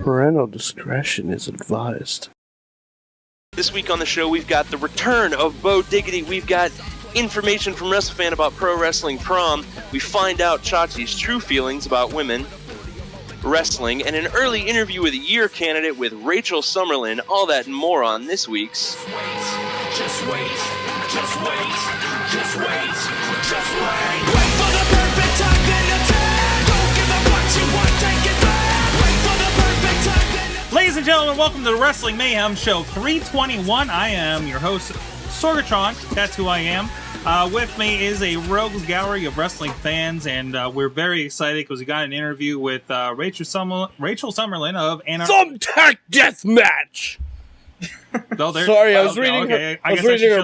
Parental discretion is advised. This week on the show, we've got the return of Bo Diggity. We've got information from Wrestlefan about pro wrestling prom. We find out Chachi's true feelings about women, wrestling, and an early interview with a year candidate with Rachel Summerlyn. All that and more on this week's... Just wait, just wait, just wait, just wait, just wait. Wait for the perfect time, then attack. Don't give up what you want, take it back. Wait for the perfect time, then attack. Ladies and gentlemen, welcome to the Wrestling Mayhem Show 321. I am your host, Sorgatron. That's who I am. With me is a rogues gallery of wrestling fans, and we're very excited because we got an interview with Rachel Summerlyn of Anarchy. Thumbtack Deathmatch! Oh, Sorry, I was reading her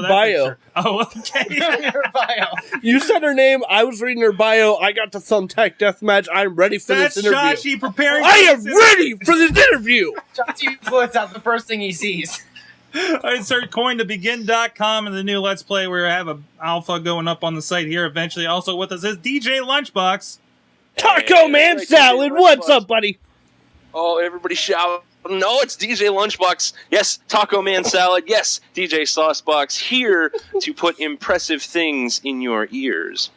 bio. Oh, okay. Her bio. You said her name, I was reading her bio, I got the Thumbtack Deathmatch, I'm ready for That's this interview. Chachi preparing. I am ready for this interview! Chachi puts out the first thing he sees. I insert coin2begin.com and the new Let's Play. We have an alpha going up on the site here eventually. Also with us is DJLunchbox. Taco Man right, Salad, DJ what's Lunchbox. up, buddy? Oh, everybody shout. No, it's DJ Lunchbox. Yes, Taco Man Salad. Yes, DJ Saucebox here to put impressive things in your ears.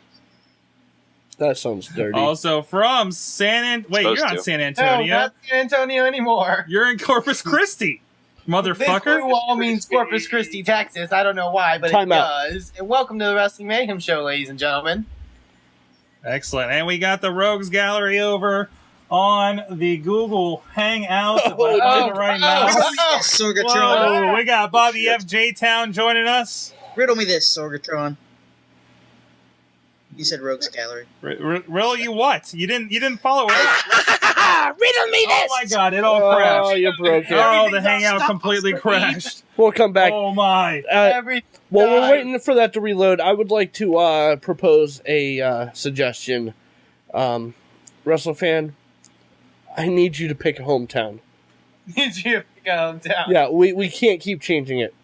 That sounds dirty. Also from Wait, you're not San No, Antonio. not San Antonio anymore. You're in Corpus Christi, This motherfucker. blue wall means Corpus Christi, Texas. I don't know why, but Time it out. does. And welcome to the Wrestling Mayhem Show, ladies and gentlemen. Excellent. And we got the Rogues Gallery over on the Google Hangout right now. Sorgatron. Whoa, we got Bobby F. J-Town joining us. Riddle me this, Sorgatron. You said Rogues Gallery. Really, you what? You didn't follow it. Riddle me this! Oh my god, it all Oh, crashed. you broke it. Oh, the Hangout completely crashed. We'll come back. Oh my. While we're waiting for that to reload, I would like to propose a suggestion. Wrestlefan, I need you to pick a hometown. Did you pick a hometown? Yeah, we can't keep changing it.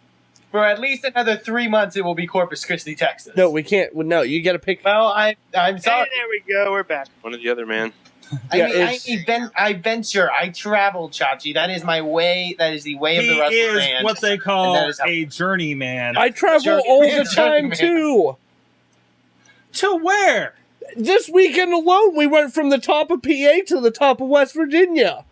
For at least another 3 months, it will be Corpus Christi, Texas. No, we can't. No, you got to pick. Well, I'm sorry. There we go. We're back. One or the other, man. I venture. I travel, Chachi. That is my way. That is the way of the He wrestling is fan. what they call And that is how- a journeyman. I travel all the time too. To where? This weekend alone, we went from the top of PA to the top of West Virginia.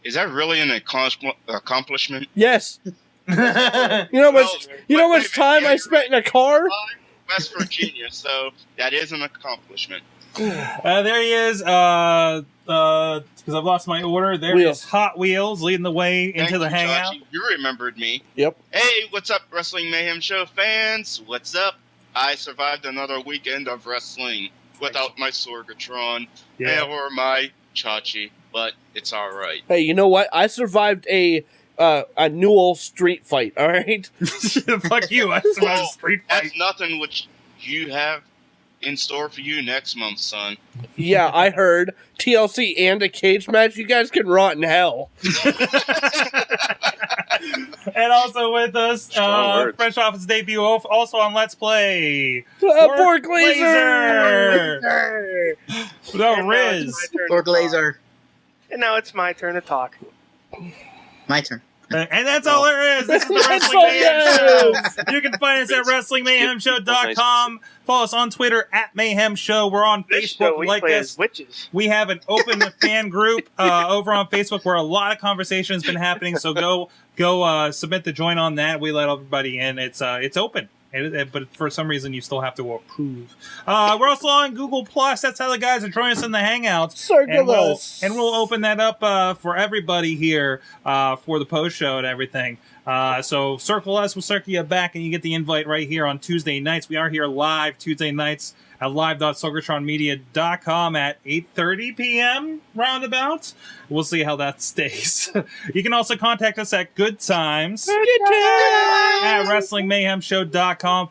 Is that really an accomplishment? Yes. You know how much time I spent in a car? West Virginia, so that is an accomplishment. There he is. Because I've lost my order. There Wheels. is Hot Wheels leading the way into Thank the you, Hangout. Chachi. You remembered me. Yep. Hey, what's up, Wrestling Mayhem Show fans? What's up? I survived another weekend of wrestling without my Sorgatron or my Chachi, but it's all right. Hey, you know what? I survived a Newell street fight. All right. Fuck you! I survived a street fight. That's nothing which you have in store for you next month, son. Yeah, I heard TLC and a cage match. You guys can rot in hell. And also with us, Strong words. fresh off his debut, also on Let's Play, Bork Laser. No, Riz. Bork Laser. And now it's my turn to talk. My turn. And that's all there is. This is the That's Wrestling all Mayhem there Show. You can find us at WrestlingMayhemShow.com. Follow us on Twitter at Mayhem Show. We're on This show Facebook. we Like play us. as witches. We have an open fan group over on Facebook where a lot of conversation has been happening. So go submit to join on that. We let everybody in. It's open. But for some reason, you still have to approve. We're also on Google Plus. That's how the guys are joining us in the Hangouts. Circle us. And we'll open that up for everybody here for the post show and everything. So circle us. We'll circle you back, and you get the invite right here on Tuesday nights. We are here live Tuesday nights at live.sorgatronmedia.com at 8:30 p.m. roundabout. We'll see how that stays. You can also contact us at Good Times at WrestlingMayhemShow.com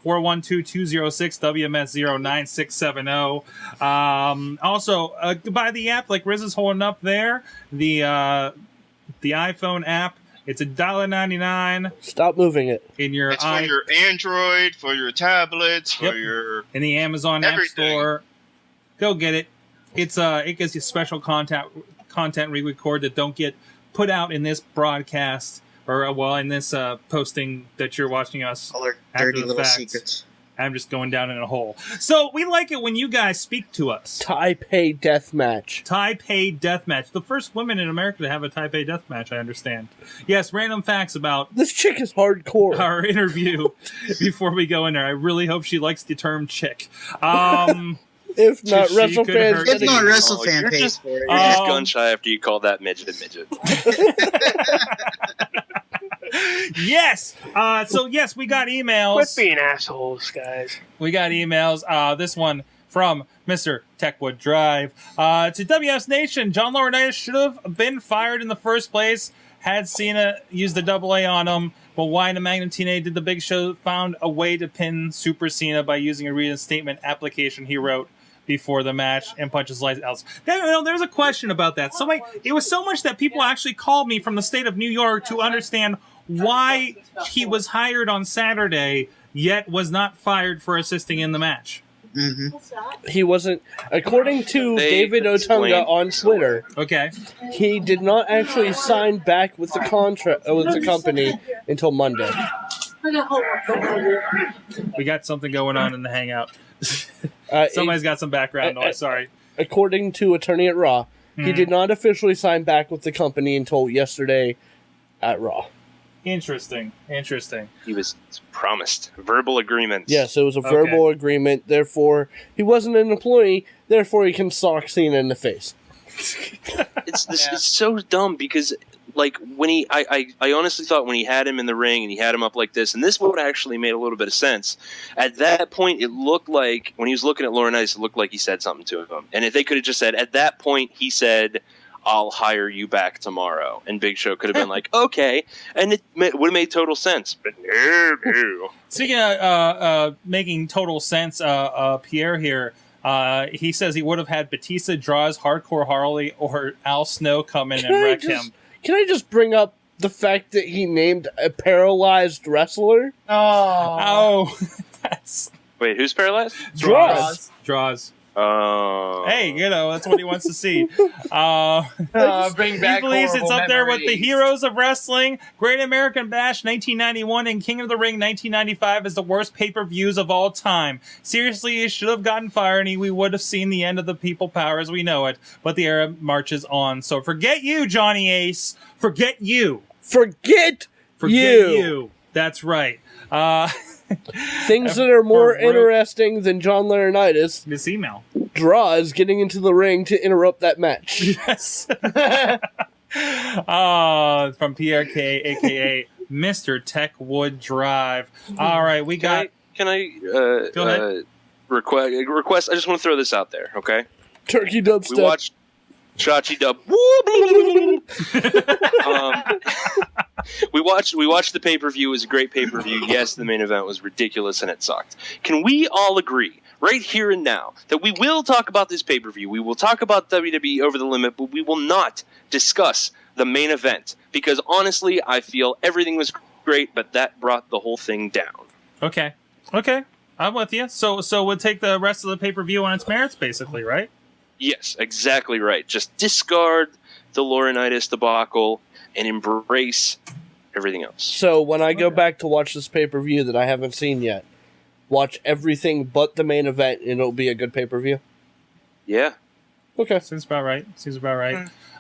412-206-WMS09670. Also, buy the app like Riz is holding up there. The iPhone app. It's $1.99 Stop moving it. in your It's for your Android, for your tablets, for Yep. your... in the Amazon App everything. Store. Go get it. It's it gives you special content content we record that don't get put out in this broadcast or in this posting that you're watching us. All our after dirty the little fact. secrets. I'm just going down in a hole. So we like it when you guys speak to us. Taipei Deathmatch. Taipei Deathmatch. The first women in America to have a Taipei Deathmatch, I understand. Yes, random facts about This chick is hardcore. our interview before we go in there. I really hope she likes the term chick. If not, She Wrestle could fans. hurt If you. not, you're Wrestlefan pays just- for it. You're just gun shy after you call that midget a midget. Yes! So yes, we got emails. Quit being assholes, guys. We got emails. This one from Mr. Techwood Drive. To WS Nation, John Laurinaitis should have been fired in the first place. Had Cena use the AA on him, but why in the Magnum TNA did the Big Show found a way to pin Super Cena by using a reinstatement application he wrote before the match and punches lights out. There's a question about that. So it was so much that people actually called me from the state of New York to understand why he was hired on Saturday, yet was not fired for assisting in the match. Mm-hmm. He wasn't, according to David Otunga on Twitter. Okay. He did not actually sign back with the contract with the company until Monday. We got something going on in the Hangout. Somebody's got some background noise. Sorry. According to attorney at Raw, he did not officially sign back with the company until yesterday at Raw. Interesting. He was promised verbal agreements. Yes, it was a verbal agreement. Therefore, he wasn't an employee. Therefore, he can sock Cena in the face. It's so dumb because like when I honestly thought when he had him in the ring and he had him up like this, and this would actually made a little bit of sense. At that point, it looked like when he was looking at Laurinaitis, it looked like he said something to him. And if they could have just said at that point, he said, "I'll hire you back tomorrow," and Big Show could have been like, "Okay," and it would have made total sense. But no. Speaking of making total sense, Pierre here. He says he would have had Batista, Draws, Hardcore Harley, or Al Snow come in and wreck him. Can I just bring up the fact that he named a paralyzed wrestler? Oh, that's... Wait, who's paralyzed? Draws. Oh. Hey, that's what he wants to see. Bring He back believes it's horrible up there with the memories. Heroes of Wrestling, Great American Bash 1991, and King of the Ring 1995 as the worst pay-per-views of all time. Seriously, he should have gotten fired and we would have seen the end of the people power as we know it, but the era marches on. So forget you, Johnny Ace. Forget you. Forget you. That's right. Things that are more For- interesting than John Laurinaitis. This email. Draws getting into the ring to interrupt that match. Yes. From Pierre K, a.k.a. Mr. Techwood Drive. All right, we got... Can I Go ahead. request? I just want to throw this out there, okay? Turkey dubstep. We watched Chachi Dub. We watched the pay-per-view. It was a great pay-per-view. Yes, the main event was ridiculous and it sucked. Can we all agree, right here and now, that we will talk about this pay-per-view? We will talk about WWE Over the Limit, but we will not discuss the main event because honestly, I feel everything was great, but that brought the whole thing down. Okay, I'm with you. So we'll take the rest of the pay-per-view on its merits, basically, right? Yes, exactly right. Just discard the Laurinaitis debacle and embrace everything else. So when I go back to watch this pay-per-view that I haven't seen yet, watch everything but the main event and it'll be a good pay-per-view? Yeah. Okay. Seems about right.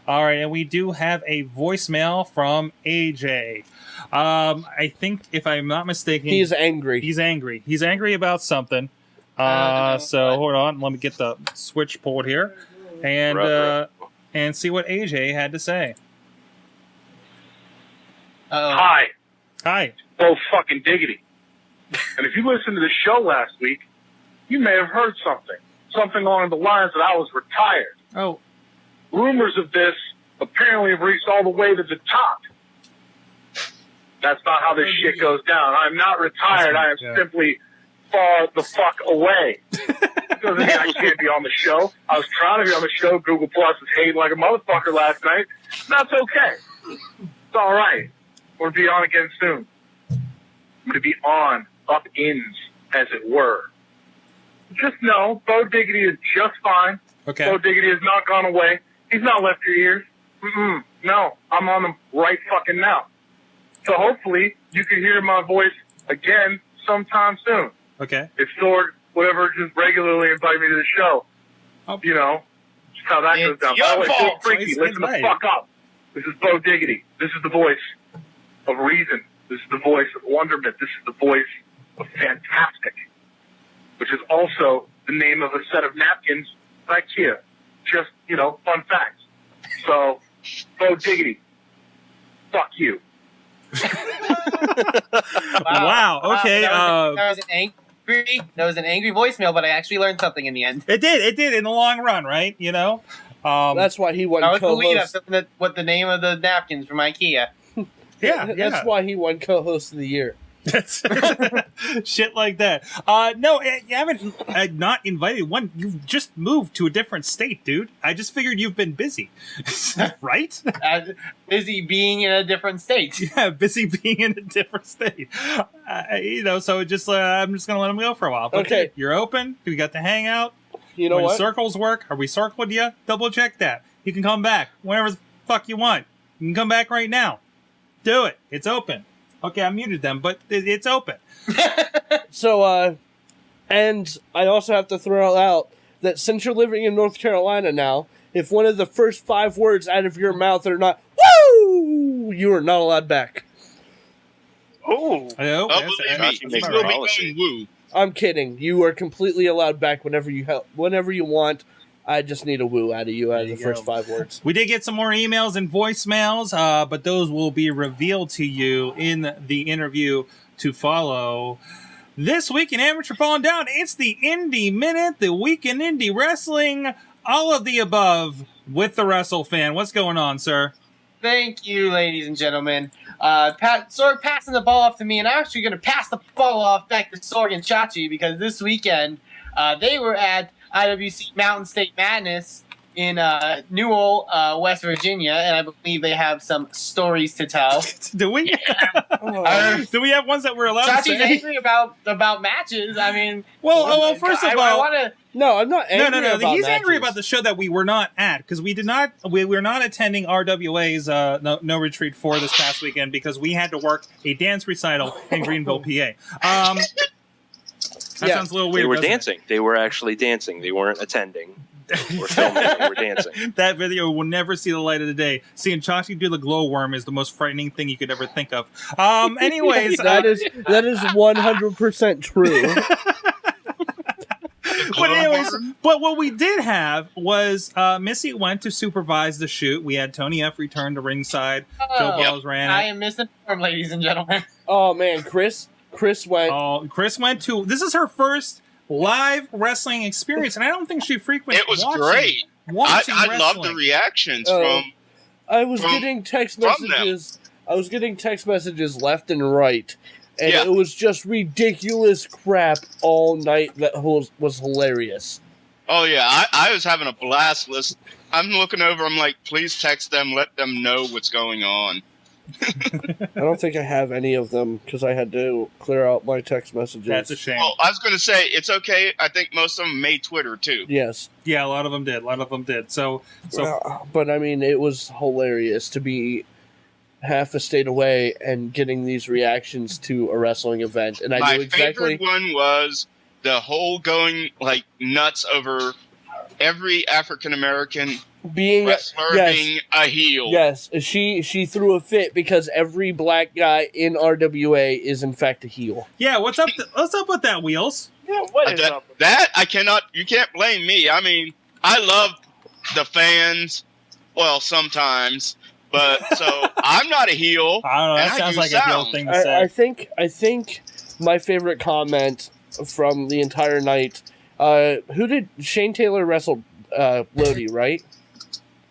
All right, and we do have a voicemail from AJ. I think, if I'm not mistaken... He's angry. He's angry about something. So hold on, let me get the switch pulled here, and see what AJ had to say. Hi. Oh, fucking diggity. And if you listened to the show last week, you may have heard something along the lines that I was retired. Oh. Rumors of this apparently have reached all the way to the top. That's not how this shit goes down. I'm not retired. I am simply far the fuck away. Doesn't mean I can't be on the show. I was trying to be on the show. Google Plus was hating like a motherfucker last night. That's okay. It's all right. We're going to be on again soon. I'm going to be on up-ins, as it were. Just know, Bo Diggity is just fine. Okay. Bo Diggity has not gone away. He's not left your ears. No, I'm on them right fucking now. So hopefully you can hear my voice again sometime soon. Okay. If Sorg, whatever, just regularly invite me to the show. Oh. You know, just how that goes down. By the way, Phil Freaky, It's listen right. the fuck up. This is Bo Diggity. This is the voice of reason. This is the voice of wonderment. This is the voice of fantastic, which is also the name of a set of napkins by IKEA. Just, fun fact. So, Bo Diggity, fuck you. Wow. Okay. That was an angry voicemail, but I actually learned something in the end. It did in the long run, right? That's why he won I was believe co-host. that's what the name of the napkins from IKEA. That's why he won co-host of the year. That's shit like that. No, you haven't not invited one. You've just moved to a different state, dude. I just figured you've been busy, right? Busy being in a different state. Yeah, busy being in a different state. So just I'm just gonna let him go for a while. But Okay. You're open. We got the hangout. You know when what? circles work, are we circled you? Double check that. You can come back whenever the fuck you want. You can come back right now. Do it. It's open. Okay, I muted them, but it's open. So, and I also have to throw out that since you're living in North Carolina now, if one of the first 5 words out of your mouth are not "woo," you are not allowed back. Oh, Oh, believe me, Makes he will be policy. going woo. I'm kidding. You are completely allowed back whenever you want. I just need a woo out of you out of the first 5 words. We did get some more emails and voicemails, but those will be revealed to you in the interview to follow. This week in Amateur Falling Down, it's the Indie Minute, the week in indie wrestling, all of the above with the Wrestlefan. What's going on, sir? Thank you, ladies and gentlemen. Sorg passing the ball off to me, and I'm actually going to pass the ball off back to Sorg and Chachi because this weekend they were at IWC Mountain State Madness in Newell, West Virginia, and I believe they have some stories to tell. Do we? Do we have ones that we're allowed to Chachi's say? angry about matches. I mean, Well, first of I all, want to. No, I'm not angry no. about He's angry matches. about the show that we were not at because we were not attending RWA's no Retreat 4 this past weekend because we had to work a dance recital in Greenville, PA. That sounds a little weird. They were doesn't it? dancing. They were actually dancing. They weren't attending. They were filming. They were dancing. That video will never see the light of the day. Seeing Chachi do the glowworm is the most frightening thing you could ever think of. Anyways, that is 100% true. but what we did have was Missy went to supervise the shoot. We had Tony F return to ringside. Joe Balls ran I it. am misinformed, ladies and gentlemen. Oh man, Chris went. Oh, Chris went to. This is her first live wrestling experience, and I don't think she frequents. It was watching great. I love the wrestling. reactions I was getting text messages. I was getting text messages left and right, and Yeah. it was just ridiculous crap all night. That was hilarious. Oh yeah, I was having a blast. I'm looking over. I'm like, please text them, let them know what's going on. I don't think I have any of them because I had to clear out my text messages. That's a shame. Well, I was going to say it's okay. I think most of them made Twitter too. Yes. Yeah, a lot of them did. So But I mean, it was hilarious to be half a state away and getting these reactions to a wrestling event, and I My knew exactly. favorite one was the whole going like nuts over every African American Being wrestler yes, being a heel. yes, she threw a fit because every black guy in RWA is in fact a heel. yeah, what's up with that, Wheels? Yeah, what is up? That I cannot. You can't blame me. I mean, I love the fans. Well, sometimes, but so I'm not a heel. I don't know. That and sounds do like a heel sound. thing to say. I think my favorite comment from the entire night. Who did Shane Taylor wrestle? Lodi, right?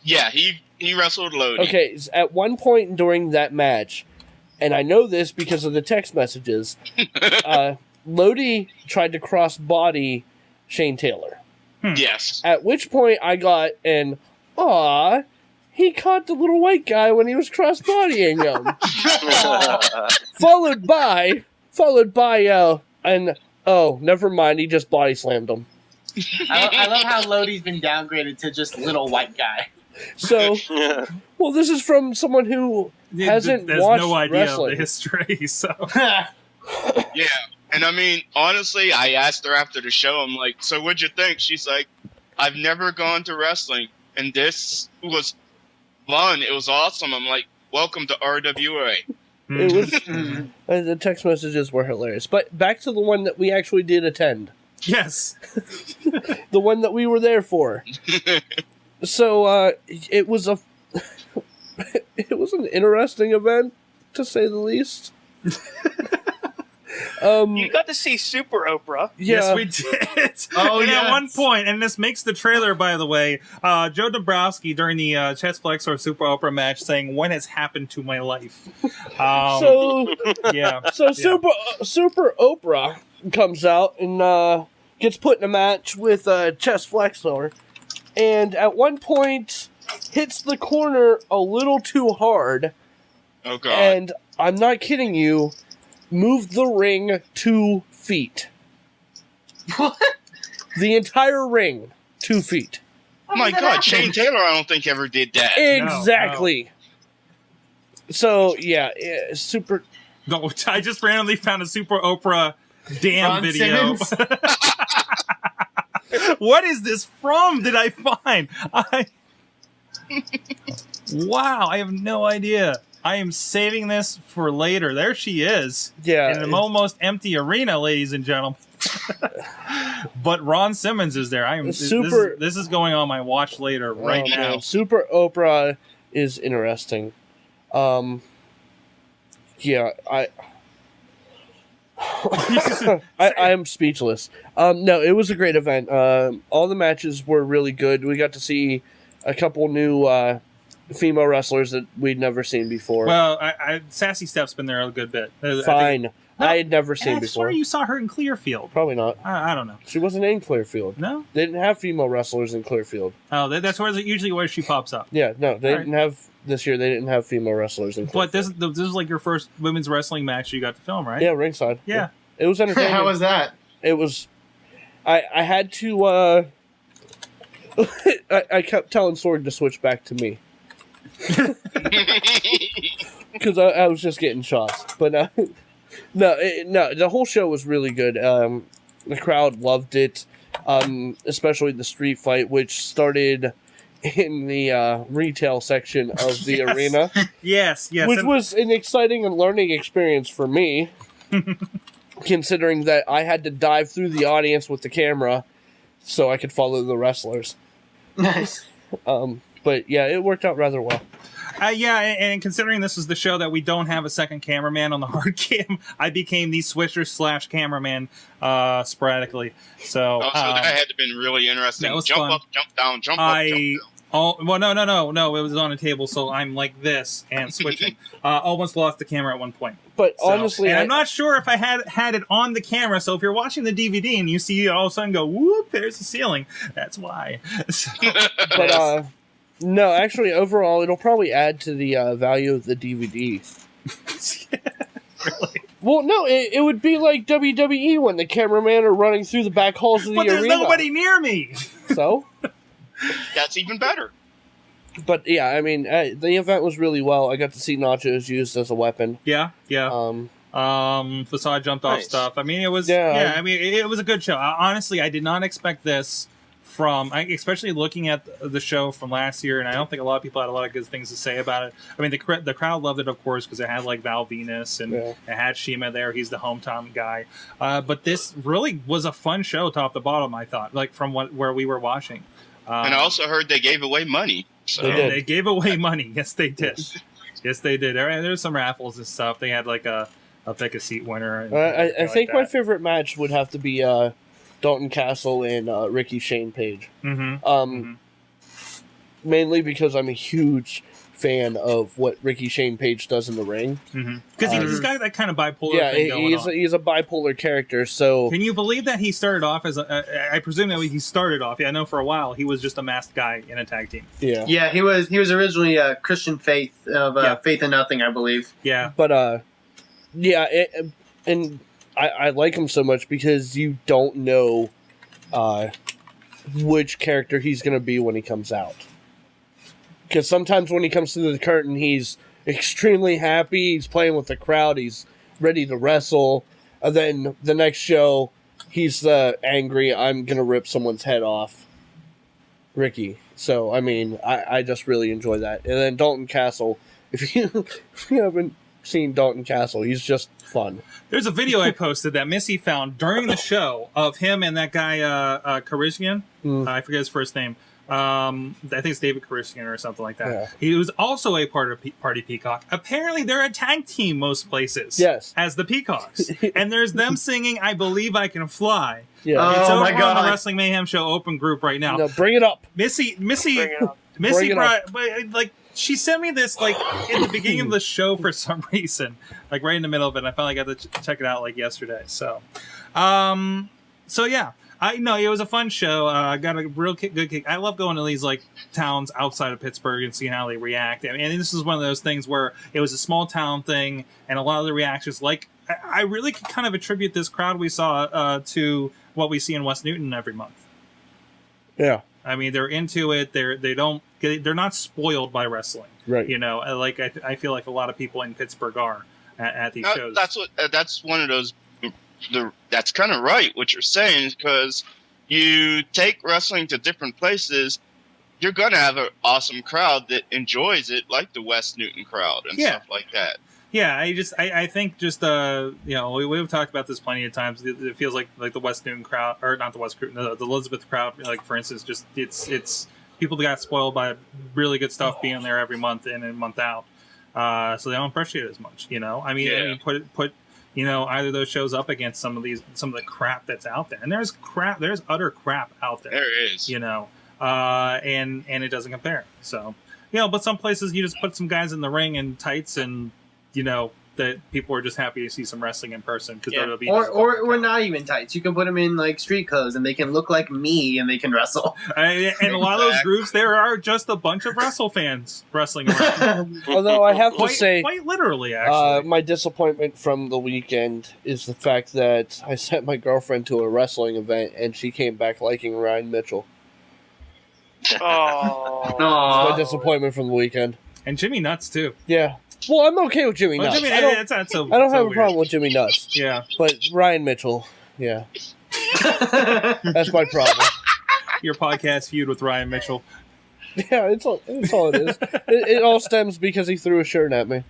Yeah, he wrestled Lodi. Okay, at one point during that match, and I know this because of the text messages, Lodi tried to cross body Shane Taylor. Yes. At which point I got an, aw, he caught the little white guy when he was cross bodying him. followed by, and oh, never mind, he just body slammed him. I love how Lodi's been downgraded to just little white guy. So, well, this is from someone who hasn't There's watched no idea wrestling. of the history, so... Yeah. And I mean, honestly, I asked her after the show, I'm like, so what'd you think? She's like, I've never gone to wrestling, and this was fun. It was awesome. I'm like, welcome to RWA. It was the text messages were hilarious. But back to the one that we actually did attend. Yes. The one that we were there for. So it was an interesting event, to say the least. You got to see Super Oprah. Yeah. Yes, we did. Oh, and yes. at one point, and this makes the trailer, by the way, Joe Dombrowski during the chest flex or Super Oprah match saying, "When has happened to my life?" So yeah. Super Oprah comes out and gets put in a match with Chest Flexor, and at one point hits the corner a little too hard. Oh, God. And I'm not kidding you, moved the ring 2 feet. What? The entire ring 2 feet. Oh my God, Shane Taylor, I don't think ever did that. Exactly. So yeah, super. No, I just randomly found a Super Oprah damn Ron video. Simmons? What is this from? Did I find? Wow, I have no idea. I am saving this for later. There she is. Yeah. In an almost empty arena, ladies and gentlemen. But Ron Simmons is there. I am Super- This is going on my watch later right now. Man, Super Oprah is interesting. Yeah, I am speechless. No, it was a great event. All the matches were really good. We got to see a couple new female wrestlers that we'd never seen before. Well, Sassy Steph's been there a good bit. Fine. I had never seen I before. swear you saw her in Clearfield. Probably not. I don't know. She wasn't in Clearfield. No? They didn't have female wrestlers in Clearfield. Oh, that's usually where she pops up. Yeah, no, they All didn't have this year. They didn't have female wrestlers in But Clearfield. this is like your first women's wrestling match you got to film, right? Yeah, ringside. Yeah. It was entertaining. How was that? It was. I had to. I kept telling Sorg to switch back to me because I was just getting shots. But no, the whole show was really good. The crowd loved it, especially the street fight, which started in the retail section of the arena. Yes. Which was an exciting and learning experience for me, considering that I had to dive through the audience with the camera so I could follow the wrestlers. Nice. But yeah, it worked out rather well. Yeah, and considering this is the show that we don't have a second cameraman on the hard cam, I became the Swisher / cameraman sporadically. So, Also, that had to have been really interesting. that was Jump fun. up, jump down, jump up, jump down. Well, no. It was on a table, so I'm like this and switching. Almost lost the camera at one point. But So, honestly, and I'm not sure if I had it on the camera. So if you're watching the DVD and you see it all of a sudden go whoop, there's the ceiling. That's why. So, but no, actually, overall, it'll probably add to the value of the DVD. really. Well, no, it would be like WWE when the cameramen are running through the back halls of the But there's arena. nobody near me. So. That's even better. But yeah, I mean, the event was really well. I got to see nachos used as a weapon. Yeah. Facade jumped off Nice. stuff. I mean, it was. Yeah. I mean, it was a good show. Honestly, I did not expect this especially looking at the show from last year, and I don't think a lot of people had a lot of good things to say about it. I mean, the crowd loved it, of course, because it had like Val Venus and it had Shima there. He's the hometown guy. But this really was a fun show, top to bottom. I thought, like from where we were watching. And I also heard they gave away money. So. They did. They gave away money. Yes, they did. Yes, they did. There was some raffles and stuff. They had like a pick a seat winner. And I think like my that. favorite match would have to be Dalton Castle and Ricky Shane Page. Mainly because I'm a huge fan of what Ricky Shane Page does in the ring. Because he's got that kind of bipolar thing going he's on. He's a bipolar character. So Can you believe that he started off as I presume that he started off. Yeah, I know for a while he was just a masked guy in a tag team. Yeah, he was originally Christian Faith of Faith in Nothing, I believe. Yeah, but and I like him so much because you don't know which character he's going to be when he comes out. Because sometimes when he comes through the curtain, he's extremely happy. He's playing with the crowd. He's ready to wrestle. And then the next show, he's angry. I'm going to rip someone's head off. Ricky. So, I mean, I just really enjoy that. And then Dalton Castle. If you haven't seen Dalton Castle, he's just fun. There's a video I posted that Missy found during the show of him and that guy, Karishian. I forget his first name. I think it's David Karishian or something like that. Yeah. He was also a part of Party Peacock. Apparently, they're a tag team most places. Yes. As the Peacocks. And there's them singing I Believe I Can Fly. Yeah. It's Oh, over my God. on the Wrestling Mayhem Show open group right now. No, bring it up. Missy Bring it up. brought, she sent me this in the beginning of the show for some reason, right in the middle of it. And I finally got to check it out yesterday. So yeah, I know it was a fun show. I got a real good kick. I love going to these towns outside of Pittsburgh and seeing how they react. And this is one of those things where it was a small town thing, and a lot of the reactions, I really could kind of attribute this crowd we saw to what we see in West Newton every month. Yeah. I mean, they're into it. They're not spoiled by wrestling, right? I feel like a lot of people in Pittsburgh are at these shows. That's one of those. That's kind of right what you're saying, because you take wrestling to different places, you're gonna have an awesome crowd that enjoys it, like the West Newton crowd and stuff like that. Yeah, I think we've talked about this plenty of times. It feels like the West Newton crowd, or not the West Newton, the Elizabeth crowd, for instance, just it's people that got spoiled by really good stuff being there every month in and month out, so they don't appreciate it as much. I mean, put either of those shows up against some of the crap that's out there, and there's utter crap out there. There is, and it doesn't compare. So but some places you just put some guys in the ring in tights and. That people are just happy to see some wrestling in person because or not even tights. You can put them in street clothes and they can look like me and they can wrestle. And a lot of those groups, there are just a bunch of wrestle fans wrestling around. Although I have to say, quite literally, actually, my disappointment from the weekend is the fact that I sent my girlfriend to a wrestling event and she came back liking Ryan Mitchell. Oh, That's my disappointment from the weekend. And Jimmy Nuts too. Yeah. Well, I'm okay with Jimmy Nuts. I don't have a problem with Jimmy Nuts. Yeah. But Ryan Mitchell, yeah. That's my problem. Your podcast feud with Ryan Mitchell. Yeah, it's all it is. It all stems because he threw a shirt at me.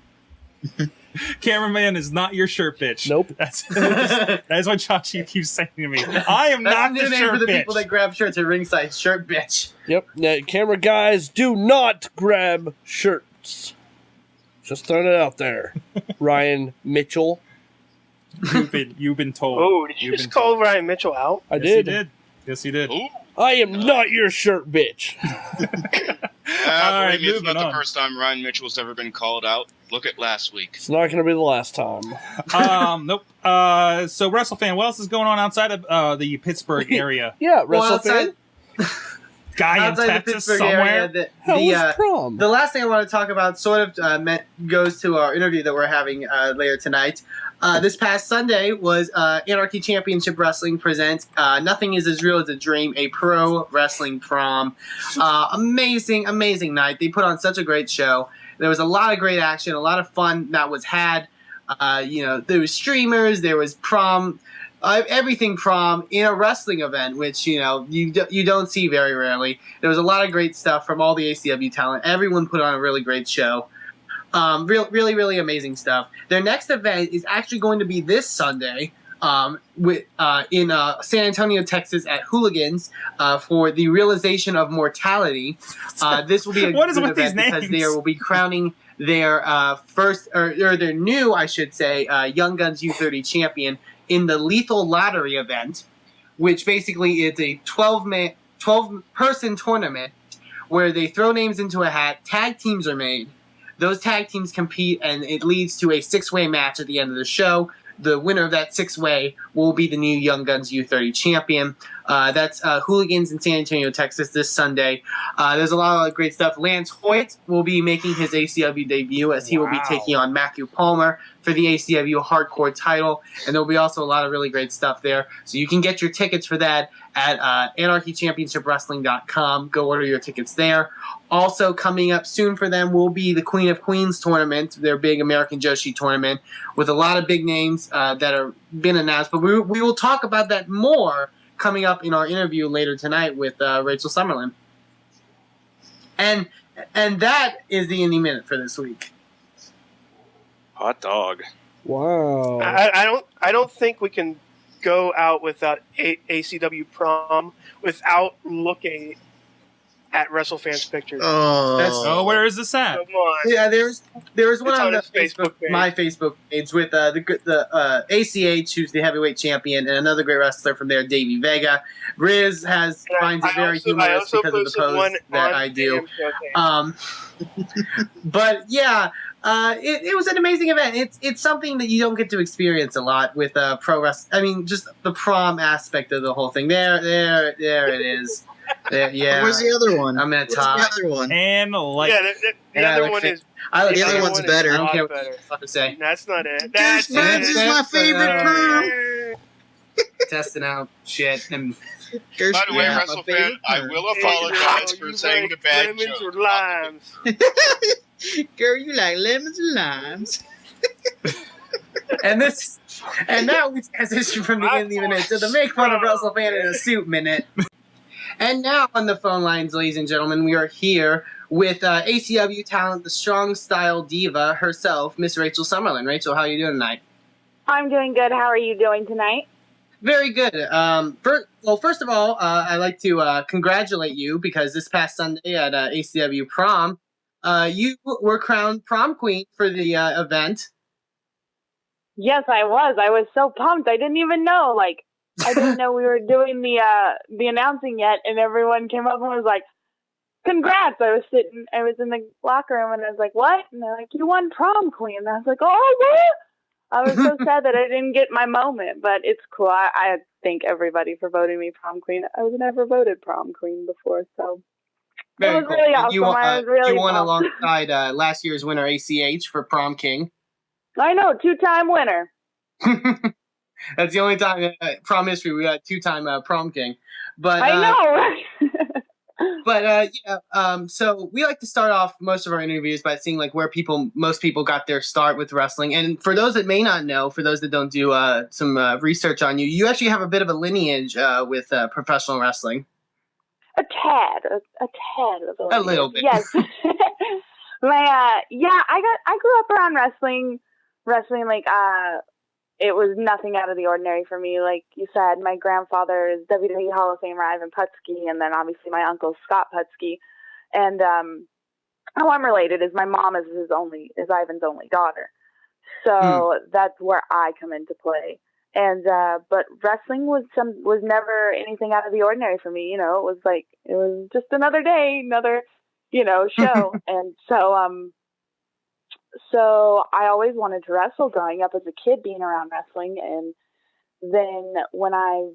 Cameraman is not your shirt bitch. Nope. That's what Chachi keeps saying to me. I am not the shirt for the bitch. people that grab shirts at ringside. Shirt bitch. Yep. Now, camera guys, do not grab shirts. Just throwing it out there. Ryan Mitchell. You've been told. Oh, did you just call Ryan Mitchell out? I did. Yes, he did. Ooh. I am not your shirt bitch. All right, it's not the first time Ryan Mitchell's ever been called out. Look at last week. It's not going to be the last time. Nope. So, Wrestlefan, what else is going on outside of the Pittsburgh area? Yeah, Wrestlefan. Guy in Texas somewhere. How was prom? The last thing I want to talk about sort of goes to our interview that we're having later tonight. This past Sunday was Anarchy Championship Wrestling presents Nothing Is As Real As a Dream, a pro wrestling prom. Amazing night. They put on such a great show. There was a lot of great action, a lot of fun that was had. There was streamers, there was prom. Everything prom in a wrestling event, which you don't see very rarely. There was a lot of great stuff from all the ACW talent. Everyone put on a really great show. Really amazing stuff. Their next event is actually going to be this Sunday in San Antonio, Texas at Hooligans for the Realization of Mortality. This will be a what is good with event these because names? they will be crowning their first or their new, I should say, Young Guns U30 champion in the Lethal Lottery event, which basically is a 12-person tournament where they throw names into a hat, tag teams are made, those tag teams compete, and it leads to a 6-way match at the end of the show. The winner of that 6-way will be the new Young Guns U30 champion. That's Hooligans in San Antonio, Texas, this Sunday. There's a lot of great stuff. Lance Hoyt will be making his ACW debut as he will be taking on Matthew Palmer for the ACW Hardcore title. And there'll be also a lot of really great stuff there. So you can get your tickets for that at AnarchyChampionshipWrestling.com. Go order your tickets there. Also coming up soon for them will be the Queen of Queens tournament, their big American Joshi tournament, with a lot of big names that are been announced. But we will talk about that more coming up in our interview later tonight with Rachel Summerlyn. And that is the Indie Minute for this week. Hot dog. Wow. I don't think we can go out without ACW prom without looking at Wrestlefans pictures. Oh, where is this at? Come on. Yeah, there was one on on the his Facebook page. my Facebook page with the ACH, who's the heavyweight champion, and another great wrestler from there, Davey Vega. Riz finds it very humorous because of the pose that I do. But yeah, it was an amazing event. It's something that you don't get to experience a lot with pro wrestling. I mean, just the prom aspect of the whole thing. There it is. Yeah. Where's the other one? I'm gonna talk. Where's the other one? And like, the other one is. The other one's better. I don't care what you fucking say. That's not it. This is my favorite prom. Testing out shit and. By the way, WrestleFan, I will apologize for saying the bad lemons joke. or limes. Girl, you like lemons and limes. And now we transition from the Indie Minute to the Make Fun of WrestleFan in a Suit Minute. And now on the phone lines, ladies and gentlemen, we are here with ACW talent, the strong style diva herself, Miss Rachel Summerlin. Rachel, how are you doing tonight? I'm doing good. How are you doing tonight? Very good. First of all, I'd like to congratulate you because this past Sunday at ACW Prom, you were crowned prom queen for the event. Yes, I was. I was so pumped. I didn't even know. I didn't know we were doing the announcing yet, and everyone came up and was like, "Congrats!" I was in the locker room, and I was like, "What?" And they're like, "You won prom queen." And I was like, "Oh, what?" I was so sad that I didn't get my moment, but it's cool. I thank everybody for voting me prom queen. I was never voted prom queen before, so Very it was cool. really awesome. I was really you won pumped. alongside last year's winner ACH for Prom King. I know, 2-time winner. That's the only time prom history we got 2-time prom king. But I know, right? So we like to start off most of our interviews by seeing where most people got their start with wrestling. And for those that may not know, for those that don't do some research on you, you actually have a bit of a lineage with professional wrestling. A tad of a little bit. Yes. I grew up around wrestling. It was nothing out of the ordinary for me. Like you said, my grandfather is WWE Hall of Famer Ivan Putski, and then obviously my uncle Scott Putski. And how I'm related is my mom is Ivan's only daughter. So that's where I come into play. And but wrestling was never anything out of the ordinary for me. It was just another day, another show. And so I always wanted to wrestle growing up as a kid, being around wrestling. And then when I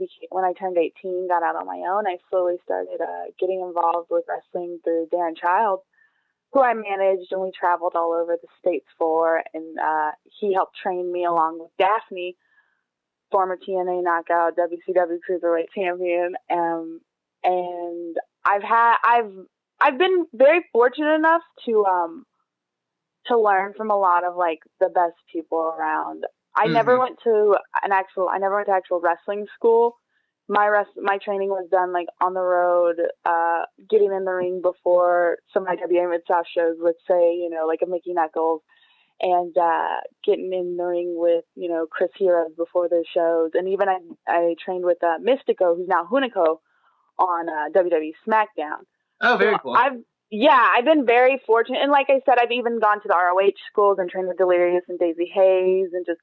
turned 18, got out on my own, I slowly started getting involved with wrestling through Darren Childs, who I managed, and we traveled all over the States for. And he helped train me along with Daphne, former TNA Knockout, WCW Cruiserweight Champion. And I've been very fortunate enough to learn from a lot of the best people around. I never went to actual wrestling school. My training was done on the road, getting in the ring before some of my WA Mid-South shows would say, like a Mickey Knuckles, and getting in the ring with, Chris Heroes before their shows. And even I trained with Mystico, who's now Hunico, on WWE SmackDown. Oh, very cool. I've been very fortunate. And like I said, I've even gone to the ROH schools and trained with Delirious and Daisy Hayes and just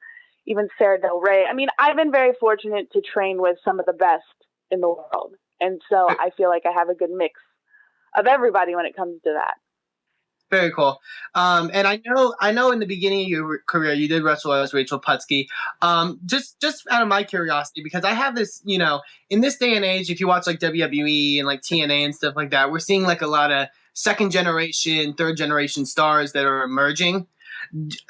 even Sarah Del Rey. I mean, I've been very fortunate to train with some of the best in the world. And so I feel like I have a good mix of everybody when it comes to that. Very cool. And I know in the beginning of your career you did wrestle as Rachel Putski. Just out of my curiosity, because I have this, in this day and age, if you watch like WWE and like TNA and stuff like that, we're seeing like a lot of second generation, third generation stars that are emerging.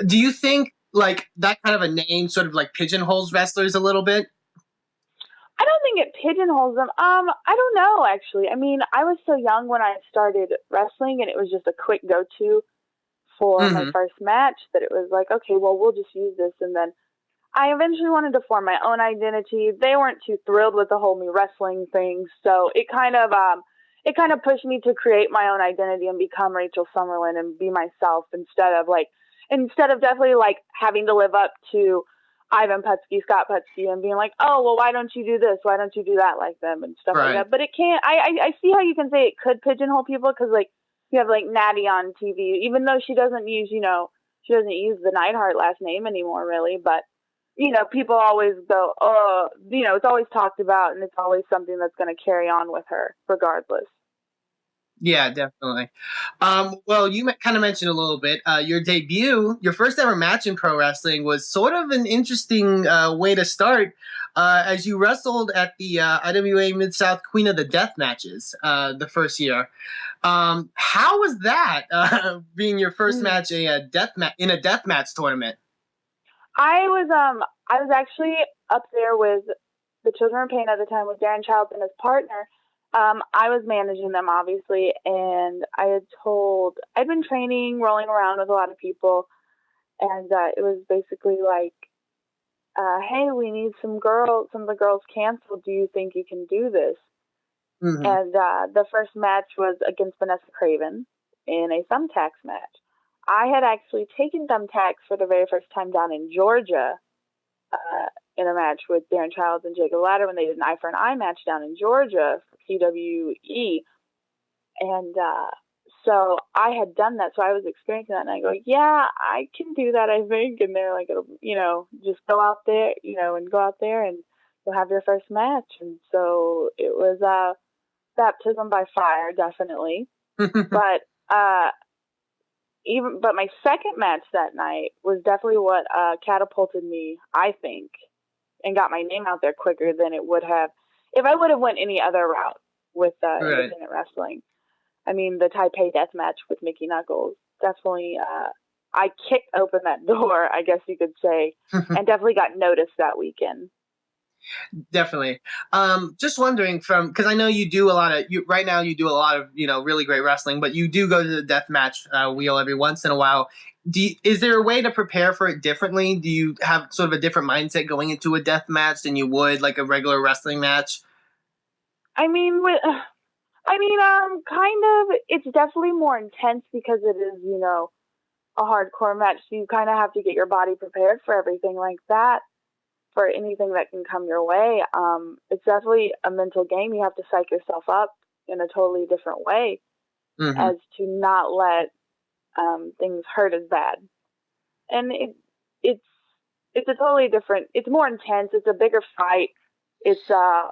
Do you think like that kind of a name sort of like pigeonholes wrestlers a little bit? I don't think it pigeonholes them. I don't know, actually. I mean, I was so young when I started wrestling, and it was just a quick go-to for my first match that it was like, okay, well, we'll just use this. And then I eventually wanted to form my own identity. They weren't too thrilled with the whole new wrestling thing, so it kind of pushed me to create my own identity and become Rachel Summerlin and be myself instead of definitely like having to live up to Ivan Putski, Scott Putski, and being like, oh, well, why don't you do this? Why don't you do that like them and stuff like that? But it can't. I see how you can say it could pigeonhole people because like you have like Natty on TV, even though she doesn't use the Neidhart last name anymore, really. But people always go, oh, it's always talked about, and it's always something that's going to carry on with her regardless. Yeah, definitely. Well, you kind of mentioned a little bit. Your debut, your first ever match in pro wrestling was sort of an interesting way to start as you wrestled at the IWA Mid-South Queen of the Death matches the first year. How was that being your first match in a death match tournament? I was actually up there with the Children of Pain at the time with Darren Childs and his partner. I was managing them, obviously, and I'd been training, rolling around with a lot of people, and it was basically like, hey, we need some of the girls canceled. Do you think you can do this? Mm-hmm. And the first match was against Vanessa Craven in a thumbtacks match. I had actually taken thumbtacks for the very first time down in Georgia in a match with Darren Childs and Jacob Ladder when they did an eye for an eye match down in Georgia for QWE. And so I had done that, so I was experiencing that, and I go, yeah, I can do that, I think. And they're like, just go out there, and go out there and you'll have your first match. And so it was baptism by fire, definitely. But my second match that night was definitely what catapulted me, I think, and got my name out there quicker than it would have if I would have went any other route with independent wrestling. I mean, the Taipei death match with Mickey Knuckles, definitely, I kicked open that door, I guess you could say, and definitely got noticed that weekend. Definitely. Just wondering because I know you do right now you do a lot of, really great wrestling, but you do go to the death match wheel every once in a while. Is there a way to prepare for it differently? Do you have sort of a different mindset going into a death match than you would like a regular wrestling match? I mean, kind of, it's definitely more intense because it is, a hardcore match. So you kind of have to get your body prepared for everything like that, for anything that can come your way. It's definitely a mental game. You have to psych yourself up in a totally different way as to not let things hurt as bad. And it's a totally different, it's more intense. It's a bigger fight. It's a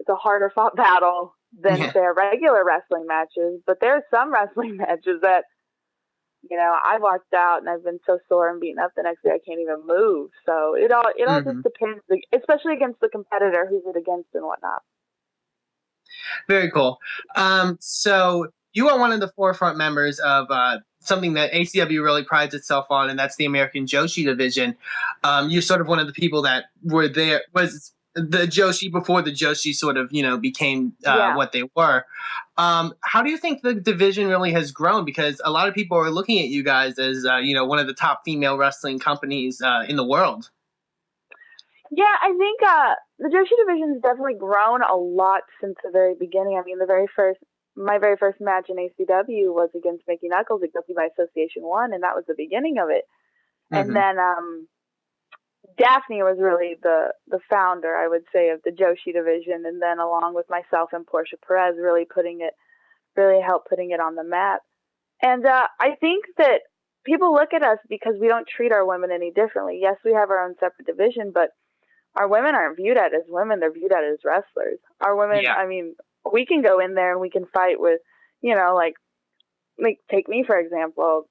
harder fought battle than their regular wrestling matches. But there are some wrestling matches that, I walked out and I've been so sore and beaten up the next day I can't even move. So it all just depends, especially against the competitor who's it against and whatnot. Very cool. So you are one of the forefront members of something that ACW really prides itself on, and that's the American Joshi division. You're sort of one of the people that was the Joshi before the Joshi sort of, became what they were. How do you think the division really has grown? Because a lot of people are looking at you guys as, one of the top female wrestling companies in the world. Yeah, I think the Joshi division has definitely grown a lot since the very beginning. I mean, my very first match in ACW was against Mickey Knuckles at Guilty by Association 1, and that was the beginning of it. And then Daphne was really the founder, I would say, of the Joshi division, and then along with myself and Portia Perez, really helped putting it on the map. And I think that people look at us because we don't treat our women any differently. Yes, we have our own separate division, but our women aren't viewed at as women; they're viewed at as wrestlers. Our women, I mean, we can go in there and we can fight with, like, take me for example.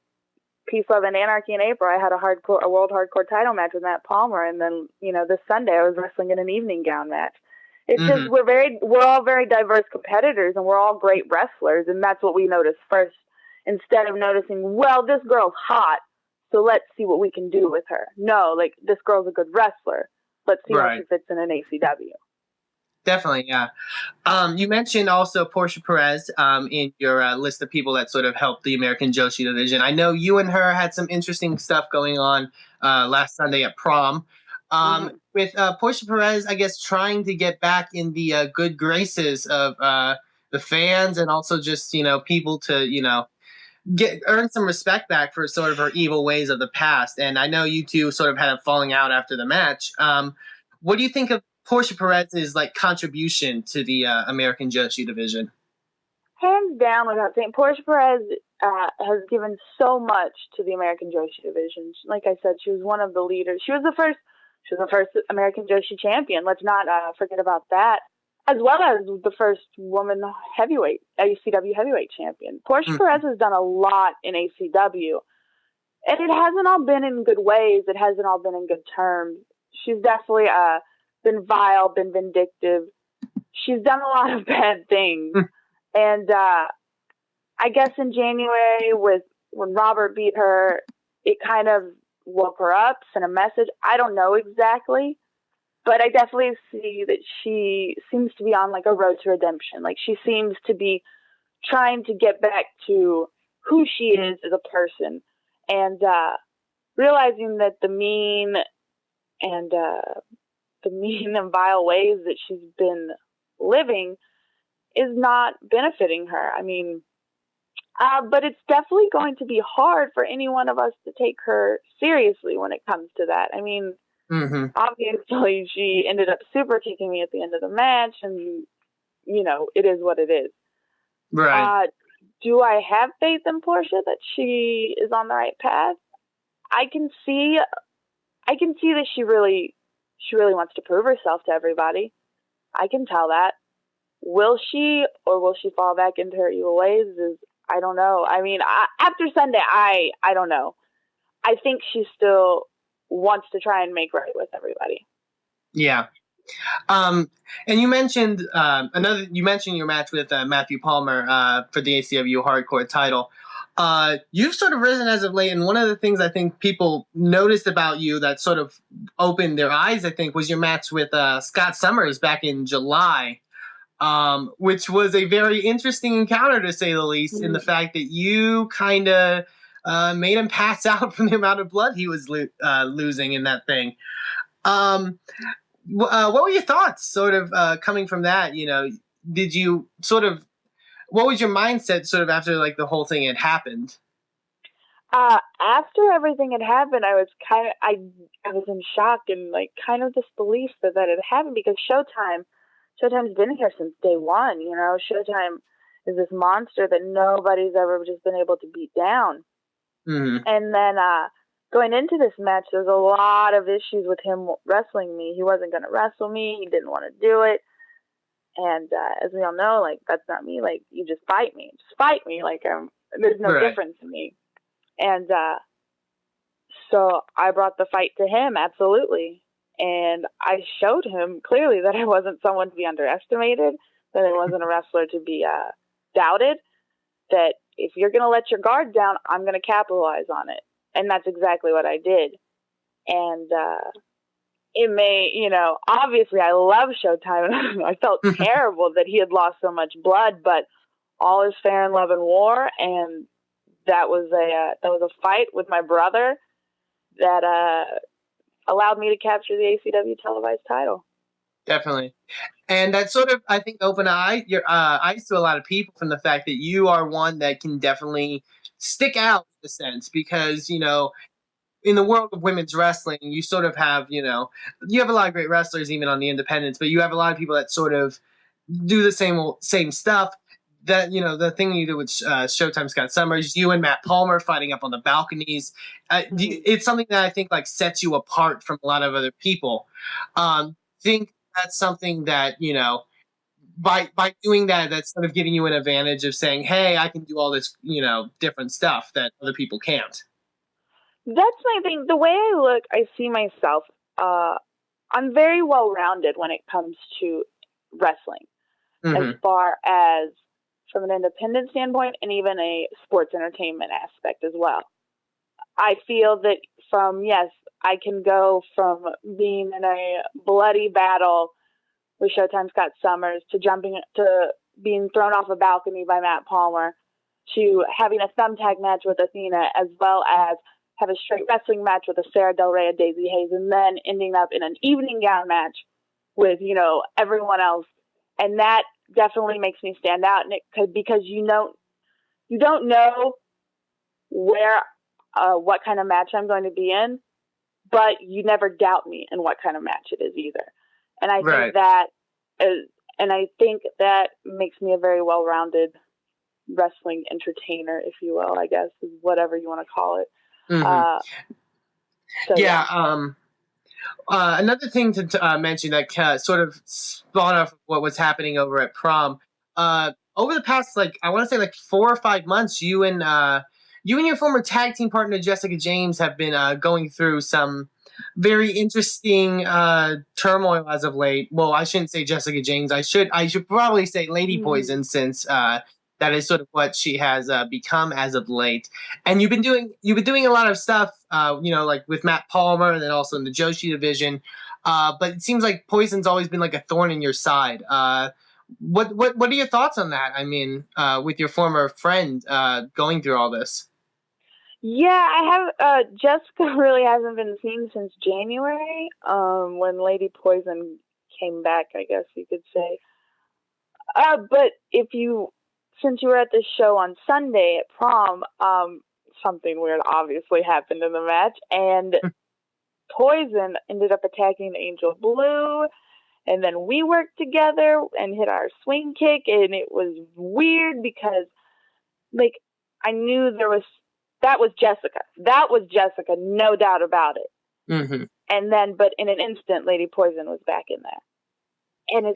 Peace, Love, and Anarchy in April, I had a world hardcore title match with Matt Palmer, and then, this Sunday I was wrestling in an evening gown match. It's just we're all very diverse competitors, and we're all great wrestlers, and that's what we notice first. Instead of noticing, well, this girl's hot, so let's see what we can do with her. No, like, this girl's a good wrestler. Let's see how she fits in an ACW. Definitely, yeah. You mentioned also Portia Perez in your list of people that sort of helped the American Joshi division. I know you and her had some interesting stuff going on last Sunday at prom. With Portia Perez, I guess, trying to get back in the good graces of the fans and also just, people to, earn some respect back for sort of her evil ways of the past. And I know you two sort of had a falling out after the match. What do you think of Portia Perez's contribution to the American Joshi division? Hands down, without saying, Portia Perez has given so much to the American Joshi division. Like I said, she was one of the leaders. She was the first American Joshi champion. Let's not forget about that. As well as the first woman heavyweight, ACW heavyweight champion. Portia Perez has done a lot in ACW. And it hasn't all been in good ways. It hasn't all been in good terms. She's definitely been vile, been vindictive. She's done a lot of bad things. And I guess in January, when Robert beat her, it kind of woke her up, sent a message. I don't know exactly, but I definitely see that she seems to be on a road to redemption. Like, she seems to be trying to get back to who she is as a person, and realizing that the mean and vile ways that she's been living is not benefiting her. I mean, but it's definitely going to be hard for any one of us to take her seriously when it comes to that. I mean, obviously she ended up super kicking me at the end of the match, and, it is what it is. Right. Do I have faith in Portia that she is on the right path? I can see that she really wants to prove herself to everybody. I can tell that. Will she, or will she fall back into her evil ways? I don't know. I mean, after Sunday, I don't know. I think she still wants to try and make right with everybody. Yeah. And you mentioned your match with Matthew Palmer for the ACW Hardcore title. You've sort of risen as of late, and one of the things I think people noticed about you that sort of opened their eyes, I think, was your match with Scott Summers back in July, which was a very interesting encounter, to say the least, in the fact that you kind of made him pass out from the amount of blood he was losing in that thing. What were your thoughts sort of coming from that? Did you sort of, what was your mindset sort of after the whole thing had happened? After everything had happened, I was I was in shock and kind of disbelief that had happened, because Showtime's been here since day one. Showtime is this monster that nobody's ever just been able to beat down. And then going into this match, there's a lot of issues with him wrestling me. He wasn't going to wrestle me. He didn't want to do it. And as we all know, that's not me. You just fight me. Just fight me. There's no difference in me. And so I brought the fight to him, absolutely. And I showed him clearly that I wasn't someone to be underestimated, that I wasn't a wrestler to be doubted, that if you're going to let your guard down, I'm going to capitalize on it. And that's exactly what I did. And it may, obviously I love Showtime. I felt terrible that he had lost so much blood, but all is fair in love and war. And that was a fight with my brother that allowed me to capture the ACW televised title. Definitely. And that sort of, I think, opened your eyes to a lot of people from the fact that you are one that can definitely stick out in a sense, because, in the world of women's wrestling, you sort of have, you have a lot of great wrestlers even on the independents, but you have a lot of people that sort of do the same stuff. That, the thing you do with Showtime Scott Summers, you and Matt Palmer fighting up on the balconies, it's something that I think sets you apart from a lot of other people. Think that's something that by doing that, that's sort of giving you an advantage of saying, hey, I can do all this, different stuff that other people can't. That's my thing. The way I look, I see myself. I'm very well-rounded when it comes to wrestling, as far as from an independent standpoint and even a sports entertainment aspect as well. I feel that I can go from being in a bloody battle with Showtime Scott Summers to being thrown off a balcony by Matt Palmer to having a thumbtack match with Athena, as well as have a straight wrestling match with a Sarah Del Rey and Daisy Hayes, and then ending up in an evening gown match with, everyone else. And that definitely makes me stand out, and because you don't know where, what kind of match I'm going to be in, but you never doubt me in what kind of match it is either. And I think that makes me a very well-rounded wrestling entertainer, if you will, I guess, is whatever you want to call it. Another thing to mention that sort of spawned off what was happening over at Prom, over the past, I want to say 4 or 5 months, you and your former tag team partner Jessica James have been going through some very interesting turmoil as of late. Well, I shouldn't say Jessica James. I should probably say Lady Poison, since that is sort of what she has become as of late. And you've been doing a lot of stuff, with Matt Palmer, and then also in the Joshi division. But it seems like Poison's always been like a thorn in your side. What are your thoughts on that? I mean, with your former friend going through all this. Yeah, I have. Jessica really hasn't been seen since January, when Lady Poison came back, I guess you could say. But since you were at the show on Sunday at Prom, something weird obviously happened in the match, and Poison ended up attacking Angel Blue, and then we worked together and hit our swing kick, and it was weird because, I knew that was Jessica. That was Jessica, no doubt about it. Mm-hmm. And then, but in an instant, Lady Poison was back in there. And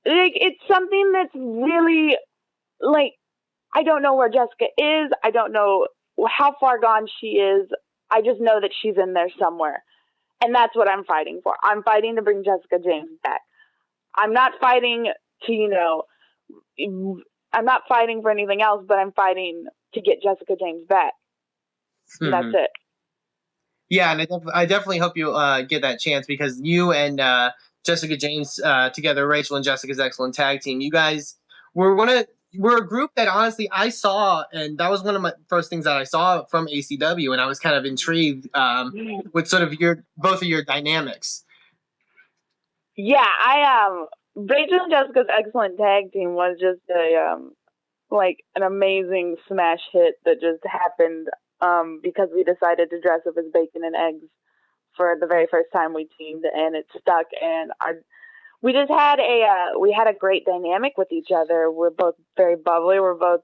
it's something that's really, I don't know where Jessica is. I don't know how far gone she is. I just know that she's in there somewhere. And that's what I'm fighting for. I'm fighting to bring Jessica James back. I'm not fighting I'm not fighting for anything else, but I'm fighting to get Jessica James back. Mm-hmm. That's it. Yeah, and I definitely hope you get that chance, because you and Jessica James together, Rachel and Jessica's excellent tag team, you guys were a group that honestly I saw, and that was one of my first things that I saw from ACW, and I was kind of intrigued with sort of both of your dynamics. Yeah, Rachel and Jessica's excellent tag team was just an amazing smash hit that just happened because we decided to dress up as bacon and eggs for the very first time we teamed, and it stuck. And we just had a great dynamic with each other. We're both very bubbly. We're both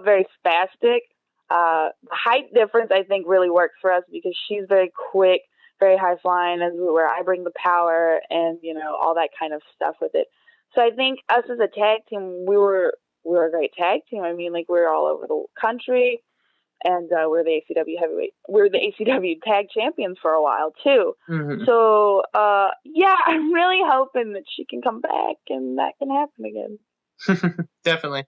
very spastic. The height difference, I think, really works for us because she's very quick, very high flying, where I bring the power and all that kind of stuff with it. So I think us as a tag team, we were a great tag team. I mean, we were all over the country, and we're the ACW tag champions for a while too. Mm-hmm. So I'm really hoping that she can come back and that can happen again. Definitely.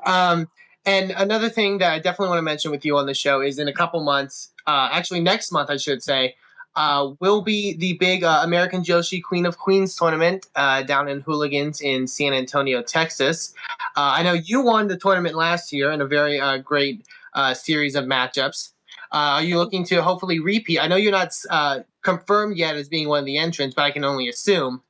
And another thing that I definitely want to mention with you on the show is in a couple months, actually next month, I should say, will be the big American Joshi Queen of Queens tournament down in Hooligans in San Antonio, Texas. I know you won the tournament last year in a very great series of matchups. Are you looking to hopefully repeat? I know you're not confirmed yet as being one of the entrants, but I can only assume.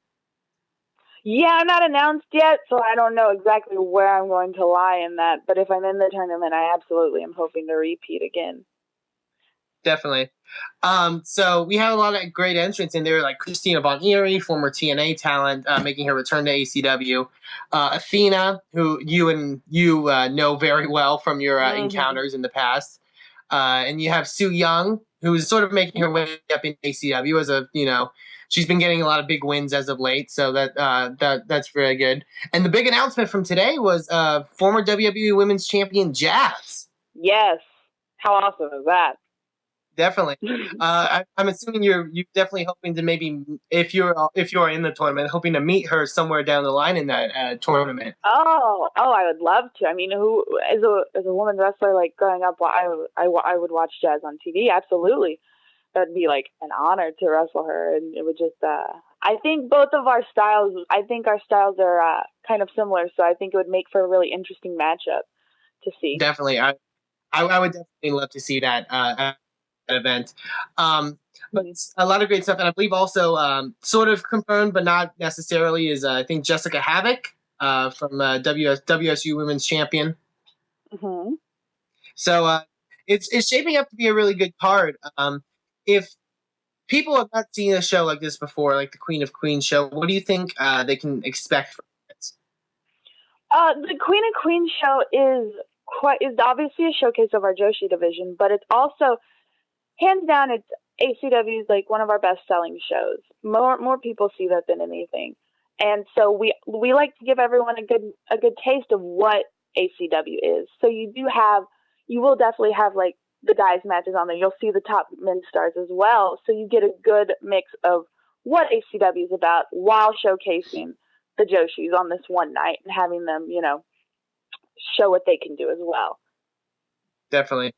Yeah, I'm not announced yet, so I don't know exactly where I'm going to lie in that. But if I'm in the tournament, I absolutely am hoping to repeat again. Definitely. So we have a lot of great entrants in there, like Christina Von Eerie, former TNA talent, making her return to ACW. Athena, who you know very well from your encounters in the past. And you have Sue Young, who's sort of making her way up in ACW as a, she's been getting a lot of big wins as of late, so that's very good. And the big announcement from today was former WWE Women's Champion Jazz. Yes. How awesome is that? Definitely. I'm assuming you're definitely hoping to maybe, if you're in the tournament, hoping to meet her somewhere down the line in that tournament. Oh, I would love to. I mean, who as a woman wrestler, like growing up, I would watch Jazz on TV. Absolutely, that'd be like an honor to wrestle her, and it would just. I think both of our styles. I think our styles are kind of similar, so I think it would make for a really interesting matchup to see. Definitely, I would definitely love to see that. Event, but it's a lot of great stuff, and I believe also sort of confirmed but not necessarily is I think Jessica Havoc from WSU Women's Champion. Mm-hmm. So it's shaping up to be a really good card. If people have not seen a show like this before, like the Queen of Queens show, what do you think they can expect from it? The Queen of Queens show is obviously a showcase of our Joshi division, but it's also hands down, it's ACW's like one of our best-selling shows. More people see that than anything, and so we like to give everyone a good taste of what ACW is. So you will definitely have like the guys matches on there. You'll see the top men's stars as well. So you get a good mix of what ACW is about while showcasing the Joshis on this one night and having them, show what they can do as well. Definitely.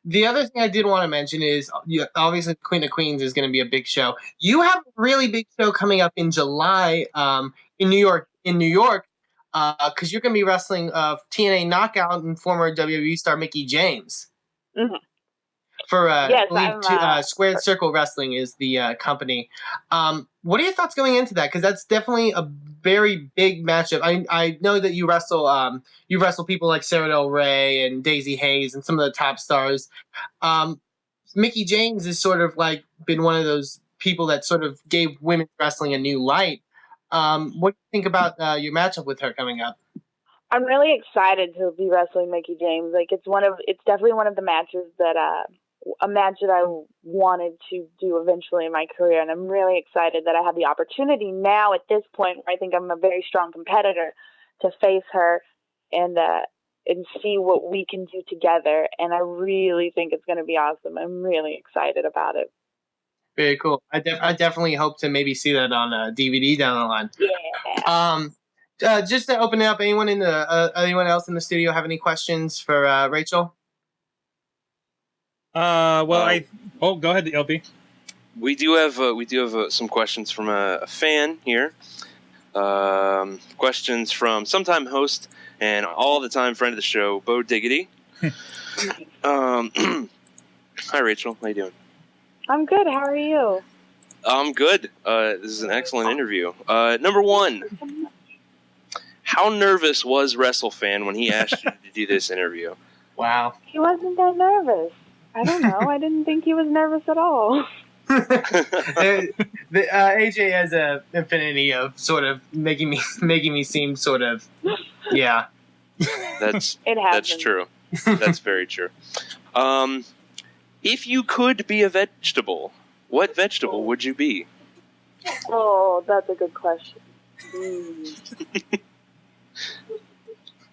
The other thing I did want to mention is, obviously, Queen of Queens is going to be a big show. You have a really big show coming up in July in New York, because you're going to be wrestling TNA Knockout and former WWE star Mickie James. Mm-hmm. For yes, Squared Circle Wrestling is the company. What are your thoughts going into that? Because that's definitely a very big matchup. I know that you wrestle people like Sarah Del Rey and Daisy Hayes and some of the top stars. Mickie James has sort of like been one of those people that sort of gave women's wrestling a new light. What do you think about your matchup with her coming up? I'm really excited to be wrestling Mickie James. Like it's definitely one of the matches that a match that I wanted to do eventually in my career, and I'm really excited that I have the opportunity now at this point where I think I'm a very strong competitor to face her and see what we can do together. And I really think it's going to be awesome. I'm really excited about it. Very cool. I definitely hope to maybe see that on DVD down the line. Yeah. Just to open it up, anyone else in the studio have any questions for Rachel? Go ahead, LP. We do have some questions from a fan here. Questions from sometime host and all the time friend of the show, Bo Diggity. Hi, Rachel. How you doing? I'm good. How are you? I'm good. This is an excellent interview. Number one, how nervous was Wrestlefan when he asked you to do this interview? Wow. He wasn't that nervous. I don't know. I didn't think he was nervous at all. AJ has an infinity of sort of making me seem sort of, yeah. That's it true. That's very true. If you could be a vegetable, what vegetable would you be? Oh, that's a good question.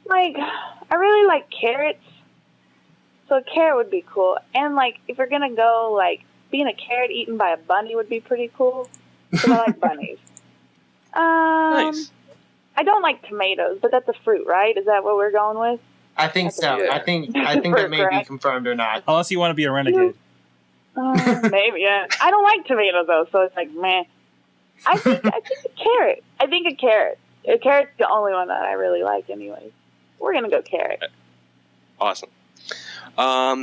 Like, I really like carrots. So a carrot would be cool. And, like, if you're going to go, like, being a carrot eaten by a bunny would be pretty cool. Because I like bunnies. Nice. I don't like tomatoes, but that's a fruit, right? Is that what we're going with? I think so. Yeah. I think that may be confirmed or not. Unless you want to be a renegade. Maybe, yeah. I don't like tomatoes, though, so it's like, meh. I think a carrot. A carrot. A carrot's the only one that I really like anyways. We're going to go carrot. Awesome.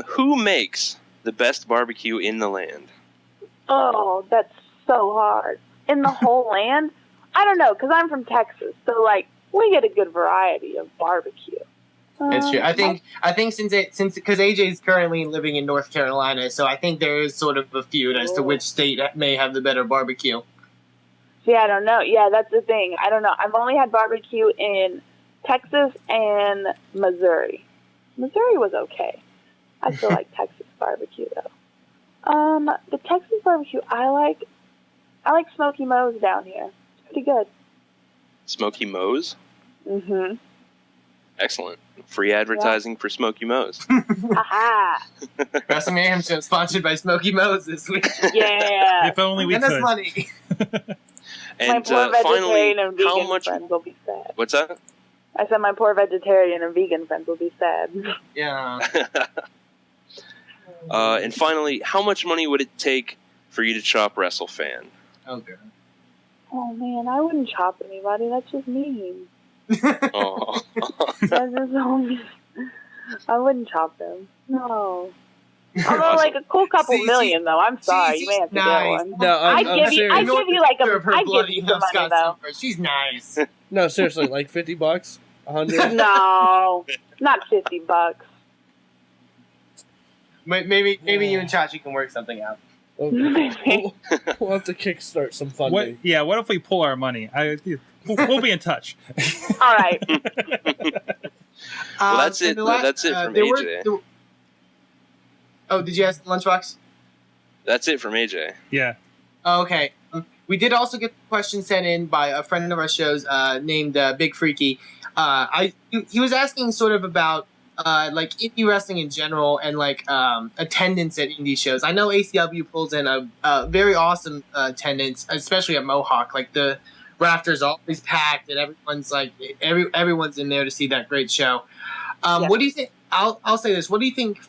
Who makes the best barbecue in the land? Oh, that's so hard. In the whole land? I don't know, because I'm from Texas, so, like, we get a good variety of barbecue. That's true. I think since because AJ's currently living in North Carolina, so I think there is sort of a feud as to which state may have the better barbecue. See, I don't know. Yeah, that's the thing. I don't know. I've only had barbecue in Texas and Missouri. Missouri was okay. I still like Texas barbecue, though. The Texas barbecue I like Smoky Moe's down here. It's pretty good. Smoky Moe's? Mm-hmm. Excellent. Free advertising for Smoky Moe's. Aha! Wrestling Mayhem Show sponsored by Smoky Moe's this week. Yeah. If only we Send us could. money. And my poor finally, vegetarian and how vegan much? friends will be sad. What's that? I said my poor vegetarian and vegan friends will be sad. Yeah. And finally, how much money would it take for you to chop Wrestlefan? Okay. Oh man, I wouldn't chop anybody. That's just mean. Oh. That's just so mean. I wouldn't chop them. No. Although, like, a cool couple million, though. I'm sorry. You may have to nice. get one. No, I'm I'd serious. give you like Her I'd bloody give you some money, Scott though. Silver. She's nice. No, seriously, like $50, $100. No, not $50. Maybe you and Chachi can work something out. We'll have to kickstart some funding. What? Yeah. What if we pull our money? We'll be in touch. All right. Well, that's it. and the last- That's it from there AJ. Oh, did you ask Lunchbox? That's it from AJ. Yeah. Oh, okay. We did also get a question sent in by a friend of our shows named Big Freaky. He was asking sort of about like indie wrestling in general and like attendance at indie shows. I know ACW pulls in a very awesome attendance, especially at Mohawk. Like the rafters are always packed and everyone's like everyone's in there to see that great show. Yeah. What do you think? I'll say this. What do you think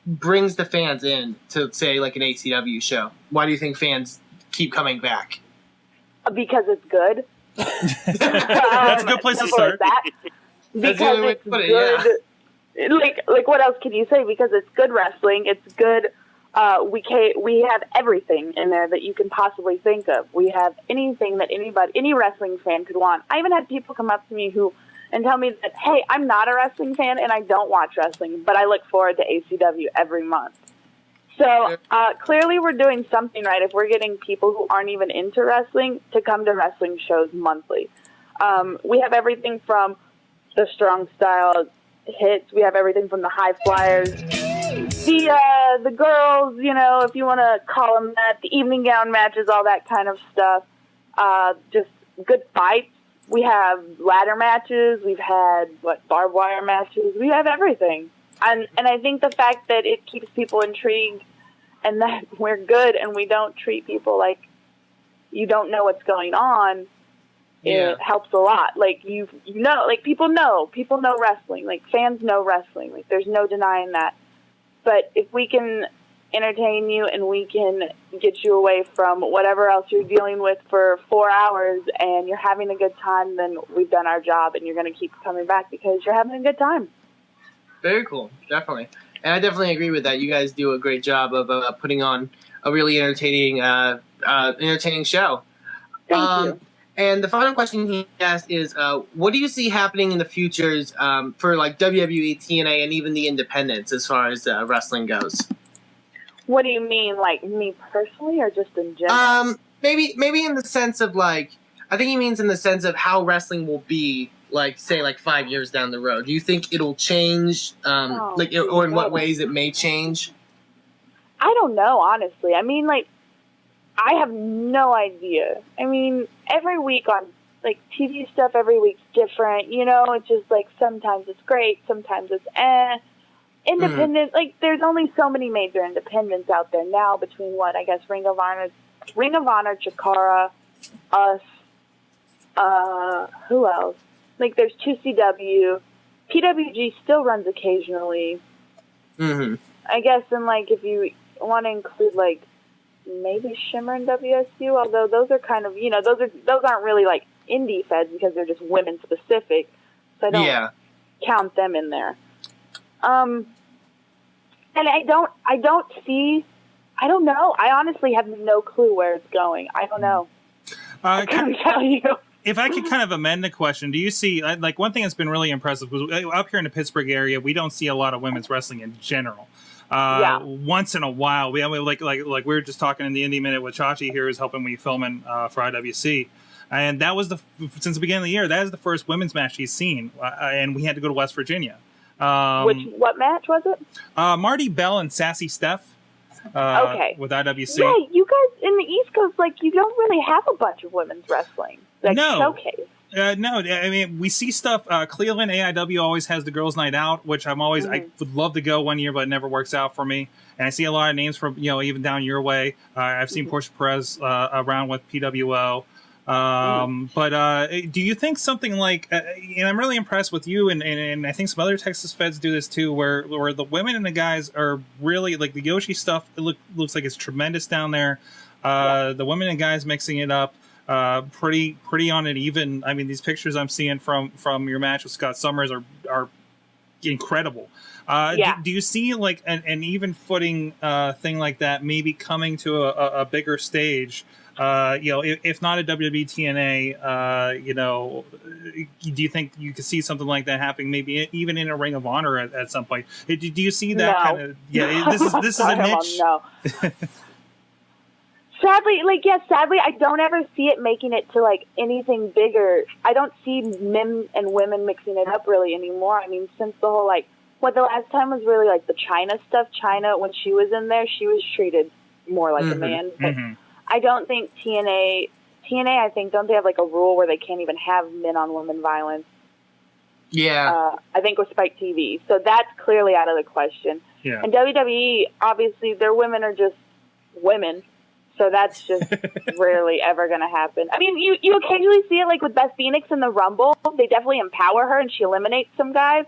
brings the fans in to say like an ACW show? Why do you think fans keep coming back? Because it's good. That's a good place to Simple as start. that. That's the only way Because it's to put it, good. Like what else can you say? Because it's good wrestling. It's good. We have everything in there that you can possibly think of. We have anything that any wrestling fan could want. I even had people come up to me and tell me that, hey, I'm not a wrestling fan and I don't watch wrestling, but I look forward to ACW every month. So clearly we're doing something right if we're getting people who aren't even into wrestling to come to wrestling shows monthly. We have everything from the strong style hits. We have everything from the high flyers. The girls, you know, if you want to call them that, the evening gown matches, all that kind of stuff. Just good fights. We have ladder matches. We've had, barbed wire matches. We have everything. And I think the fact that it keeps people intrigued and that we're good and we don't treat people like you don't know what's going on, it helps a lot. Like, you know, like, people know wrestling. Like, fans know wrestling. Like, there's no denying that. But if we can entertain you and we can get you away from whatever else you're dealing with for 4 hours and you're having a good time, then we've done our job and you're going to keep coming back because you're having a good time. Very cool. Definitely. And I definitely agree with that. You guys do a great job of putting on a really entertaining show. Thank you. And the final question he asked is, what do you see happening in the futures for like WWE, TNA, and even the independents as far as wrestling goes? What do you mean, like me personally, or just in general? Maybe in the sense of like, I think he means in the sense of how wrestling will be, like say like 5 years down the road. Do you think it'll change, or in what ways it may change? I don't know, honestly. I mean, like, I have no idea. I mean, every week on like TV stuff, every week's different. You know, it's just like sometimes it's great, sometimes it's Independent, like, there's only so many major independents out there now between Ring of Honor, Chikara, us, who else? Like, there's 2CW. PWG still runs occasionally. Mm-hmm. I guess, and, like, if you want to include, like, maybe Shimmer and WSU, although those are kind of, you know, those aren't really, like, indie feds because they're just women-specific, so I don't count them in there. And I don't know. I honestly have no clue where it's going. I don't know. I can't tell you. If I could kind of amend the question, do you see, like, one thing that's been really impressive, was up here in the Pittsburgh area, we don't see a lot of women's wrestling in general. Once in a while, we like we were just talking in the Indie Minute with Chachi here, who's helping me filming for IWC. And that was since the beginning of the year, that is the first women's match he's seen. And we had to go to West Virginia. What match was it? Marty Bell and Sassy Steph. Okay. with IWC. Yeah, you guys in the East Coast, like, you don't really have a bunch of women's wrestling. Like, No. showcase. No, I mean, we see stuff. Cleveland AIW always has the girls' night out, which I would love to go one year, but it never works out for me. And I see a lot of names from, even down your way. I've seen Portia Perez around with PWO. But do you think something like, and I'm really impressed with you, and I think some other Texas feds do this too, where the women and the guys are really, like, the Yoshi stuff, it looks like it's tremendous down there. The women and guys mixing it up. Pretty on it even. I mean, these pictures I'm seeing from your match with Scott Summers are incredible. Do you see like an even footing thing like that maybe coming to a bigger stage? If not a WWE TNA, do you think you could see something like that happening? Maybe even in a Ring of Honor at some point. Do you see that kind of? Yeah, this is a niche. No. Sadly, I don't ever see it making it to, like, anything bigger. I don't see men and women mixing it up really anymore. I mean, since the whole, like, the last time was really, like, the China stuff. China, when she was in there, she was treated more like a man. But I don't think TNA, I think, don't they have, like, a rule where they can't even have men-on-women violence? Yeah. I think with Spike TV. So that's clearly out of the question. Yeah. And WWE, obviously, their women are just women. So that's just rarely ever going to happen. I mean, you occasionally see it, like, with Beth Phoenix in the Rumble. They definitely empower her, and she eliminates some guys.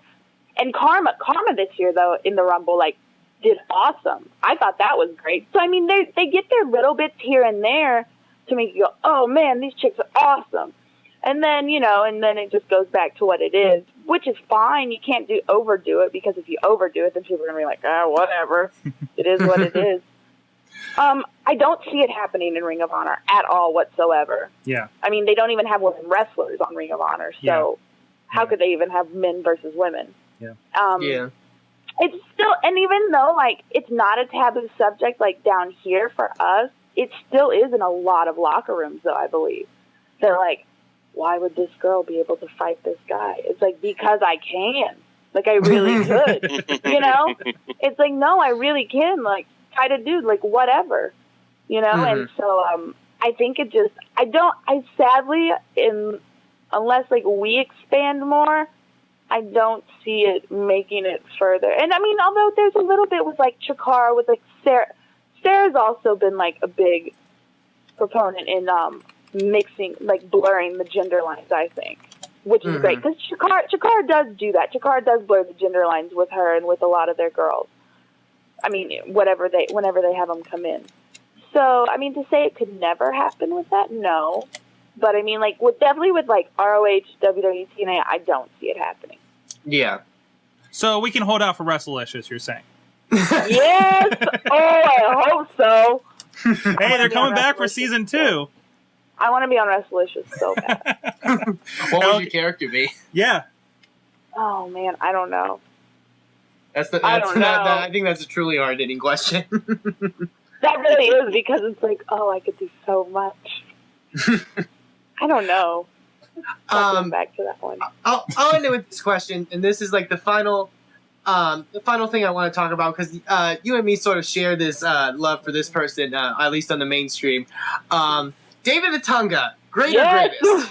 And Karma this year, though, in the Rumble, like, did awesome. I thought that was great. So, I mean, they get their little bits here and there to make you go, oh, man, these chicks are awesome. And then, and then it just goes back to what it is, which is fine. You can't overdo it, because if you overdo it, then people are going to be like, whatever. It is what it is. I don't see it happening in Ring of Honor at all whatsoever. Yeah. I mean, they don't even have women wrestlers on Ring of Honor, so how could they even have men versus women? Yeah. It's still, and even though, like, it's not a taboo subject, like, down here for us, it still is in a lot of locker rooms, though, I believe. They're like, why would this girl be able to fight this guy? It's like, because I can. Like, I really could. It's like, no, I really can. Like, fight a dude, like, whatever, and so I think it just, I sadly, unless, like, we expand more, I don't see it making it further. And I mean, although there's a little bit with, like, Chikara, with, like, Sarah's also been, like, a big proponent in mixing, like, blurring the gender lines, I think, which is great, because Chikara does do that. Chikara does blur the gender lines with her and with a lot of their girls. I mean, whenever they have them come in. So, I mean, to say it could never happen with that, no. But, I mean, like, definitely with, like, ROH, WWE, TNA, I don't see it happening. Yeah. So we can hold out for WrestleLicious, you're saying? Yes! Oh, I hope so. Hey, they're coming back for season 2. I want to be on WrestleLicious so bad. What would your character be? Yeah. Oh, man, I don't know. I think that's a truly hard-hitting question. That really is, because it's like, I could do so much. I don't know. Back to that one. I'll end it with this question, and this is, like, the final thing I want to talk about, because you and me sort of share this love for this person, at least on the mainstream. David Otunga, great or greatest?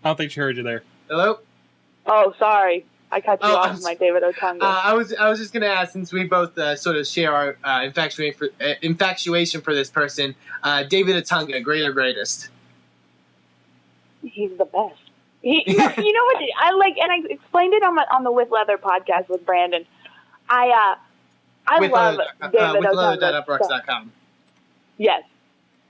I don't think she heard you there. Hello? Oh, sorry. I cut you off with my David Otunga. I was just going to ask, since we both sort of share our infatuation for this person, David Otunga, great or greatest? He's the best. You know what? I like, and I explained it on the With Leather podcast with Brandon. I love David Otunga. With Yes.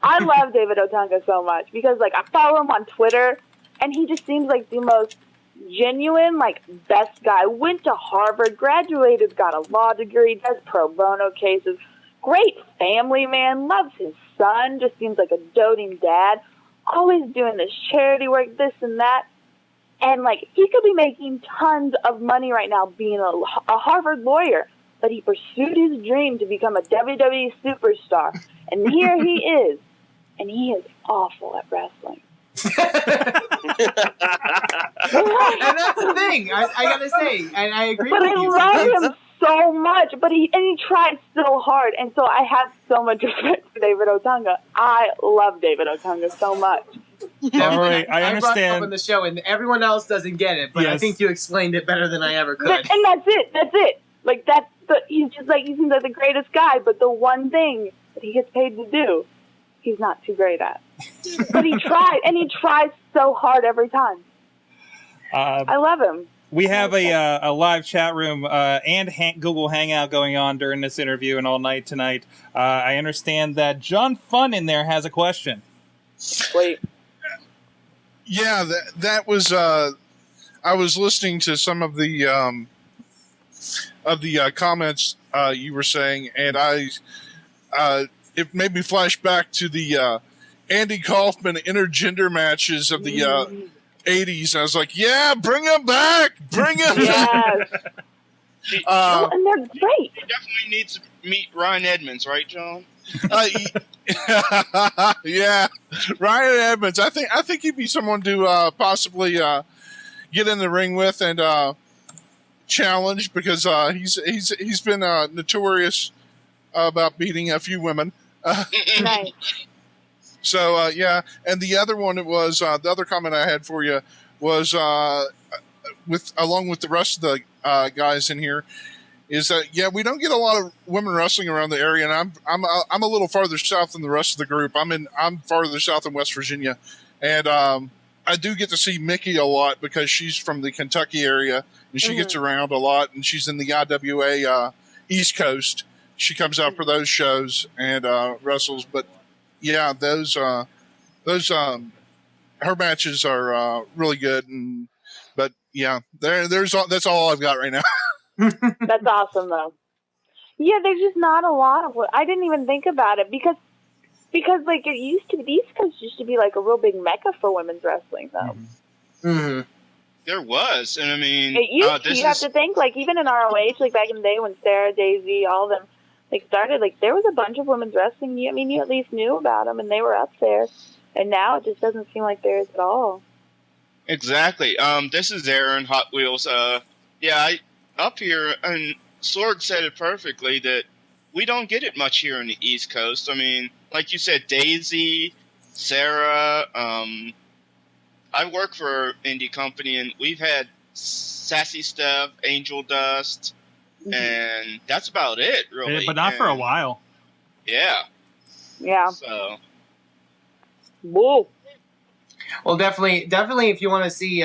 I love David Otunga so much because, like, I follow him on Twitter, and he just seems like the most genuine, like, best guy. Went to Harvard, graduated, got a law degree, does pro bono cases. Great family man, loves his son, just seems like a doting dad. Always doing this charity work, this and that. And, like, he could be making tons of money right now being a Harvard lawyer, but he pursued his dream to become a WWE superstar. And here he is. And he is awful at wrestling. And that's the thing. I gotta say, and I agree But with I you. love him so much. But he tried so hard, and so I have so much respect for David Otunga. I love David Otunga so much. All right, I brought it up understand. on the show, and everyone else doesn't get it. But I Yes. think you explained it better than I ever could. And that's it. That's it. Like he's just like, he seems like the greatest guy, but the one thing that he gets paid to do, he's not too great at. But he tried, and he tries so hard every time. I love him. We have a live chat room and Google Hangout going on during this interview and all night tonight. I understand that John Fun in there has a question. Wait. Yeah, that was. I was listening to some of the comments you were saying, and it made me flash back to the Andy Kaufman intergender matches of the 80s. I was like, yeah, bring him back, bring him back. And they're great. You definitely need to meet Ryan Edmonds, right, John? Yeah, Ryan Edmonds. I think he'd be someone to possibly get in the ring with and challenge, because he's been notorious about beating a few women. Nice. So yeah, and the other one was the other comment I had for you was along with the rest of the guys in here, is that yeah, we don't get a lot of women wrestling around the area, and I'm a little farther south than the rest of the group. I'm farther south in West Virginia, and I do get to see Mickey a lot because she's from the Kentucky area and she gets around a lot, and she's in the IWA East Coast. She comes out for those shows and wrestles, but yeah, those her matches are really good, but yeah, that's all I've got right now. That's awesome, though. Yeah, there's just not a lot of. I didn't even think about it because like it used to be, the East Coast used to be like a real big mecca for women's wrestling, though. Mm-hmm. There was, and I mean, It used to. You have to think, like, even in ROH, like back in the day when Sarah, Daisy, all of them like started, like there was a bunch of women's wrestling. I mean, you at least knew about them, and they were up there. And now it just doesn't seem like there is at all. Exactly. This is Aaron, Hot Wheels. Up here, and Sorg said it perfectly, that we don't get it much here on the East Coast. I mean, like you said, Daisy, Sarah. I work for an indie company, and we've had Sassy Steph, Angel Dust, and that's about it, really. But not for a while. Yeah. Yeah. So. Whoa. Well, definitely, if you want to see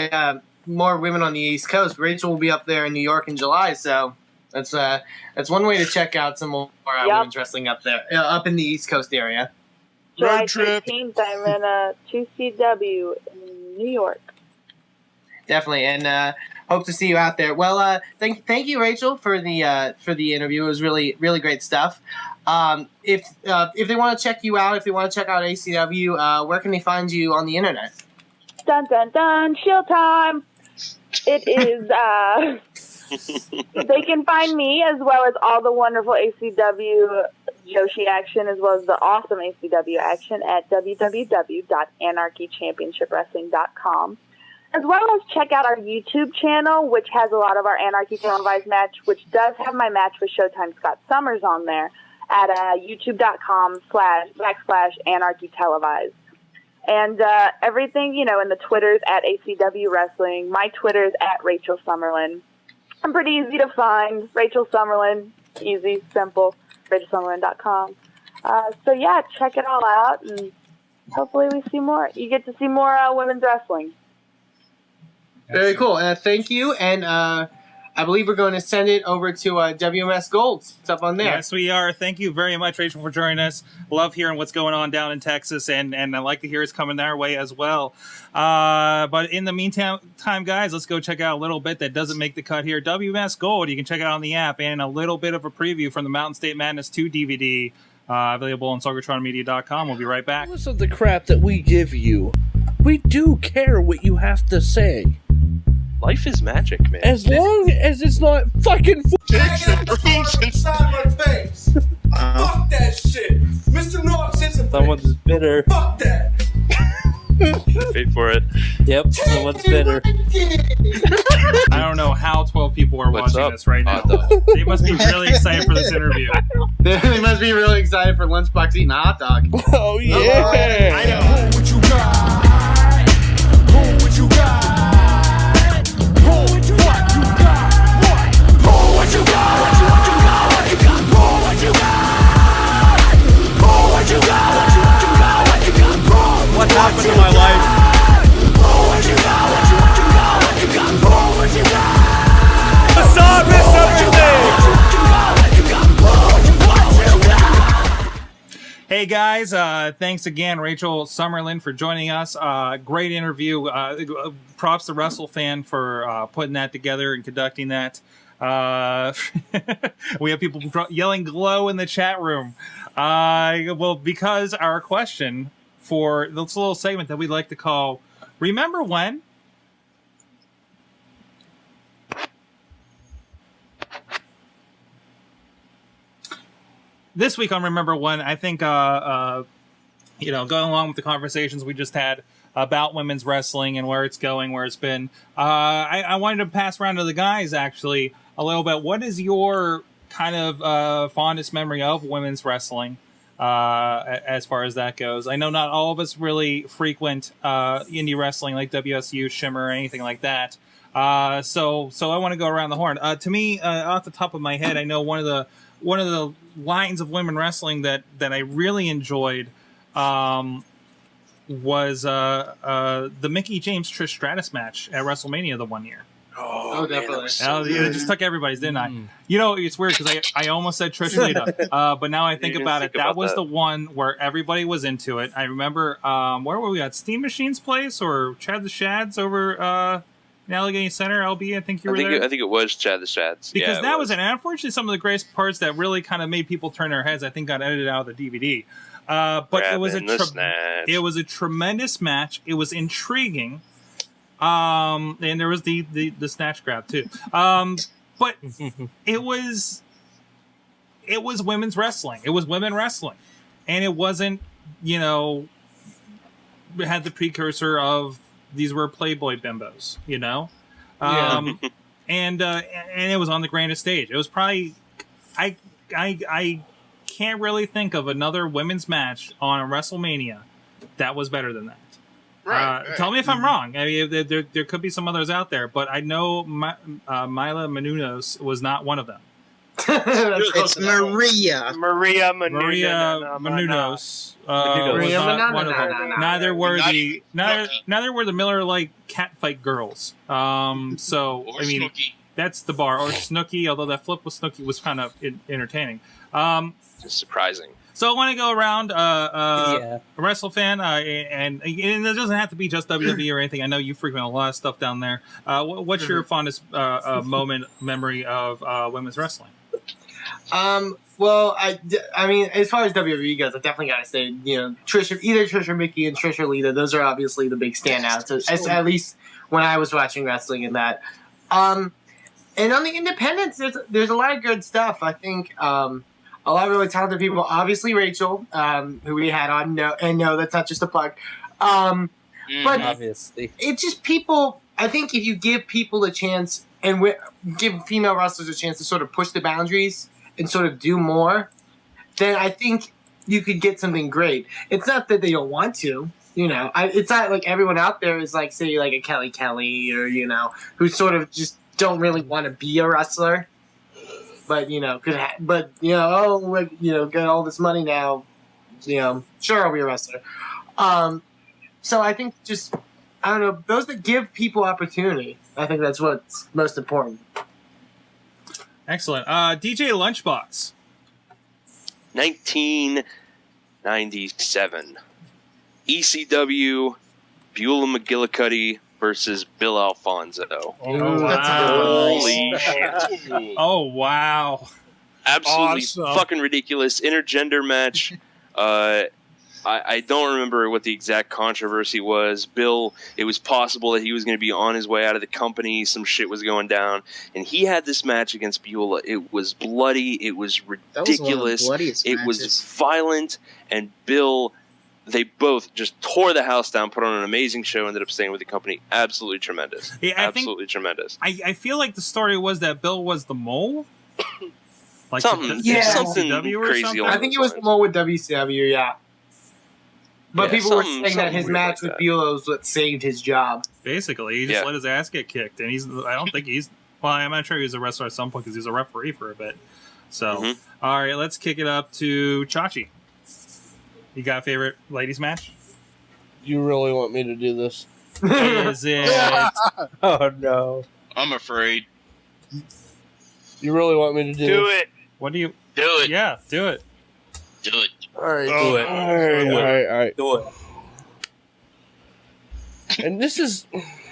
more women on the East Coast, Rachel will be up there in New York in July. So that's one way to check out some more women's wrestling up there, up in the East Coast area. July 13th, I'm in 2CW in New York. Definitely, and hope to see you out there. Well, thank you, Rachel, for the interview. It was really, really great stuff. If they want to check you out, if they want to check out ACW, where can they find you on the internet? Dun dun dun! Shield time. It is. They can find me as well as all the wonderful ACW Joshi action, as well as the awesome ACW action at www.anarchychampionshipwrestling.com. As well as check out our YouTube channel, which has a lot of our Anarchy televised match, which does have my match with Showtime Scott Summers on there at youtube.com//Anarchy televised. And everything, in the Twitters at ACW Wrestling. My Twitter is at Rachel Summerlyn. I'm pretty easy to find. Rachel Summerlyn. Easy, simple. RachelSummerlyn.com. So, yeah, check it all out, and hopefully we see more. You get to see more women's wrestling. Very cool. Thank you. And I believe we're going to send it over to WMS Gold. It's up on there. Yes, we are. Thank you very much, Rachel, for joining us. Love hearing what's going on down in Texas, and I like to hear it's coming our way as well. But in the meantime, guys, let's go check out a little bit that doesn't make the cut here. WMS Gold, you can check it out on the app, and a little bit of a preview from the Mountain State Madness 2 DVD available on SorgatronMedia.com. We'll be right back. Regardless of the crap that we give you, we do care what you have to say. Life is magic, man. As long as it's not fucking Fuck that shit. Mr. North says someone's bitter. Fuck that. Wait for it. Yep. So what's better? I don't know how 12 people are What's watching up? this right now. They must be really excited for this interview. They must be really excited for Lunchbox eating a hot dog. Oh yeah! I know. Who would you got? Who would you got? Who would you got? Who would you got? What you got? What you got? Who would you got? Who would you got? What you got? What you got? What happened to my life? Who would you got? What you got? What you got? Who would you got? The song is everything. Hey guys, thanks again, Rachel Summerlyn, for joining us. Great interview. Props to Wrestlefan for putting that together and conducting that. We have people yelling "glow" in the chat room. Well, because our question for this little segment that we like to call "Remember When?" This week on Remember When, I think, going along with the conversations we just had about women's wrestling and where it's going, where it's been, I wanted to pass around to the guys, actually, a little bit. What is your kind of fondest memory of women's wrestling as far as that goes? I know not all of us really frequent indie wrestling like WSU, Shimmer, or anything like that. So I want to go around the horn. To me, off the top of my head, I know one of the lines of women wrestling that I really enjoyed was the Mickie James Trish Stratus match at WrestleMania the one year. Oh, definitely. It just took everybody's, didn't I? You know, it's weird because I almost said Trish Lita, but now I think about it. That was the one where everybody was into it. I remember, where were we at? Steam Machine's place or Chad the Shads over in Allegheny Center, LB? I think you were there. I think it was Chad the Shads. Because yeah, that was an unfortunately some of the greatest parts that really kind of made people turn their heads. I think got edited out of the DVD. But it was a tremendous match. It was intriguing. And there was the snatch grab too. But it was women's wrestling. It was women wrestling, and it wasn't, it had the precursor of these were Playboy bimbos, and it was on the grandest stage. It was probably I can't really think of another women's match on a WrestleMania that was better than that. Right. Tell me if I'm wrong. I mean, there could be some others out there, but I know Mila Menounos was not one of them. It's Maria. Maria Menounos. Was not one of them. Neither were the Miller Lite catfight girls. So I mean, Snooki. That's the bar, or Snooki. Although that flip with Snooki was kind of entertaining. just surprising. So I want to go around Wrestlefan, and it doesn't have to be just WWE or anything. I know you frequent a lot of stuff down there. What's your fondest memory of women's wrestling? Well, I mean, as far as WWE goes, I definitely got to say, either Trish or Mickie and Trish or Lita, those are obviously the big standouts, at least when I was watching wrestling in that. And on the independents, there's a lot of good stuff. I think a lot of really talented people. Obviously, Rachel, who we had on, no, that's not just a plug. But obviously, it's just people. I think if you give people a chance and give female wrestlers a chance to sort of push the boundaries and sort of do more, then I think you could get something great. It's not that they don't want to, it's not like everyone out there is like, say, like a Kelly Kelly or, who sort of just don't really want to be a wrestler, but, get all this money now, sure, I'll be a wrestler. So I think just, I don't know, those that give people opportunity, I think that's what's most important. Excellent. DJLunchbox. 1997. ECW, Beulah McGillicuddy versus Bill Alfonso. Oh, wow. Holy shit. Oh, wow. Absolutely Awesome. fucking ridiculous. Intergender match. I don't remember what the exact controversy was. Bill, it was possible that he was going to be on his way out of the company. Some shit was going down. And he had this match against Beulah. It was bloody. It was ridiculous. That was one of the bloodiest it matches. was violent. And Bill, they both just tore the house down, put on an amazing show, ended up staying with the company. Absolutely tremendous. Yeah, Absolutely tremendous. I feel like the story was that Bill was the mole. Like something WCW or crazy. something? I think it was more with WCW, yeah. But Yeah, people were saying that his weird match like with Bueller was what saved his job. Basically, he just let his ass get kicked, and I don't think he's. Well, I'm not sure he was a wrestler at some point because he was a referee for a bit. So, all right, let's kick it up to Chachi. You got a favorite ladies match? You really want me to do this? Is it? Oh no! I'm afraid. You really want me to do this? it. What do you do? It. Yeah, do it. Do it. All right, Do it. All right. Do it. And this is.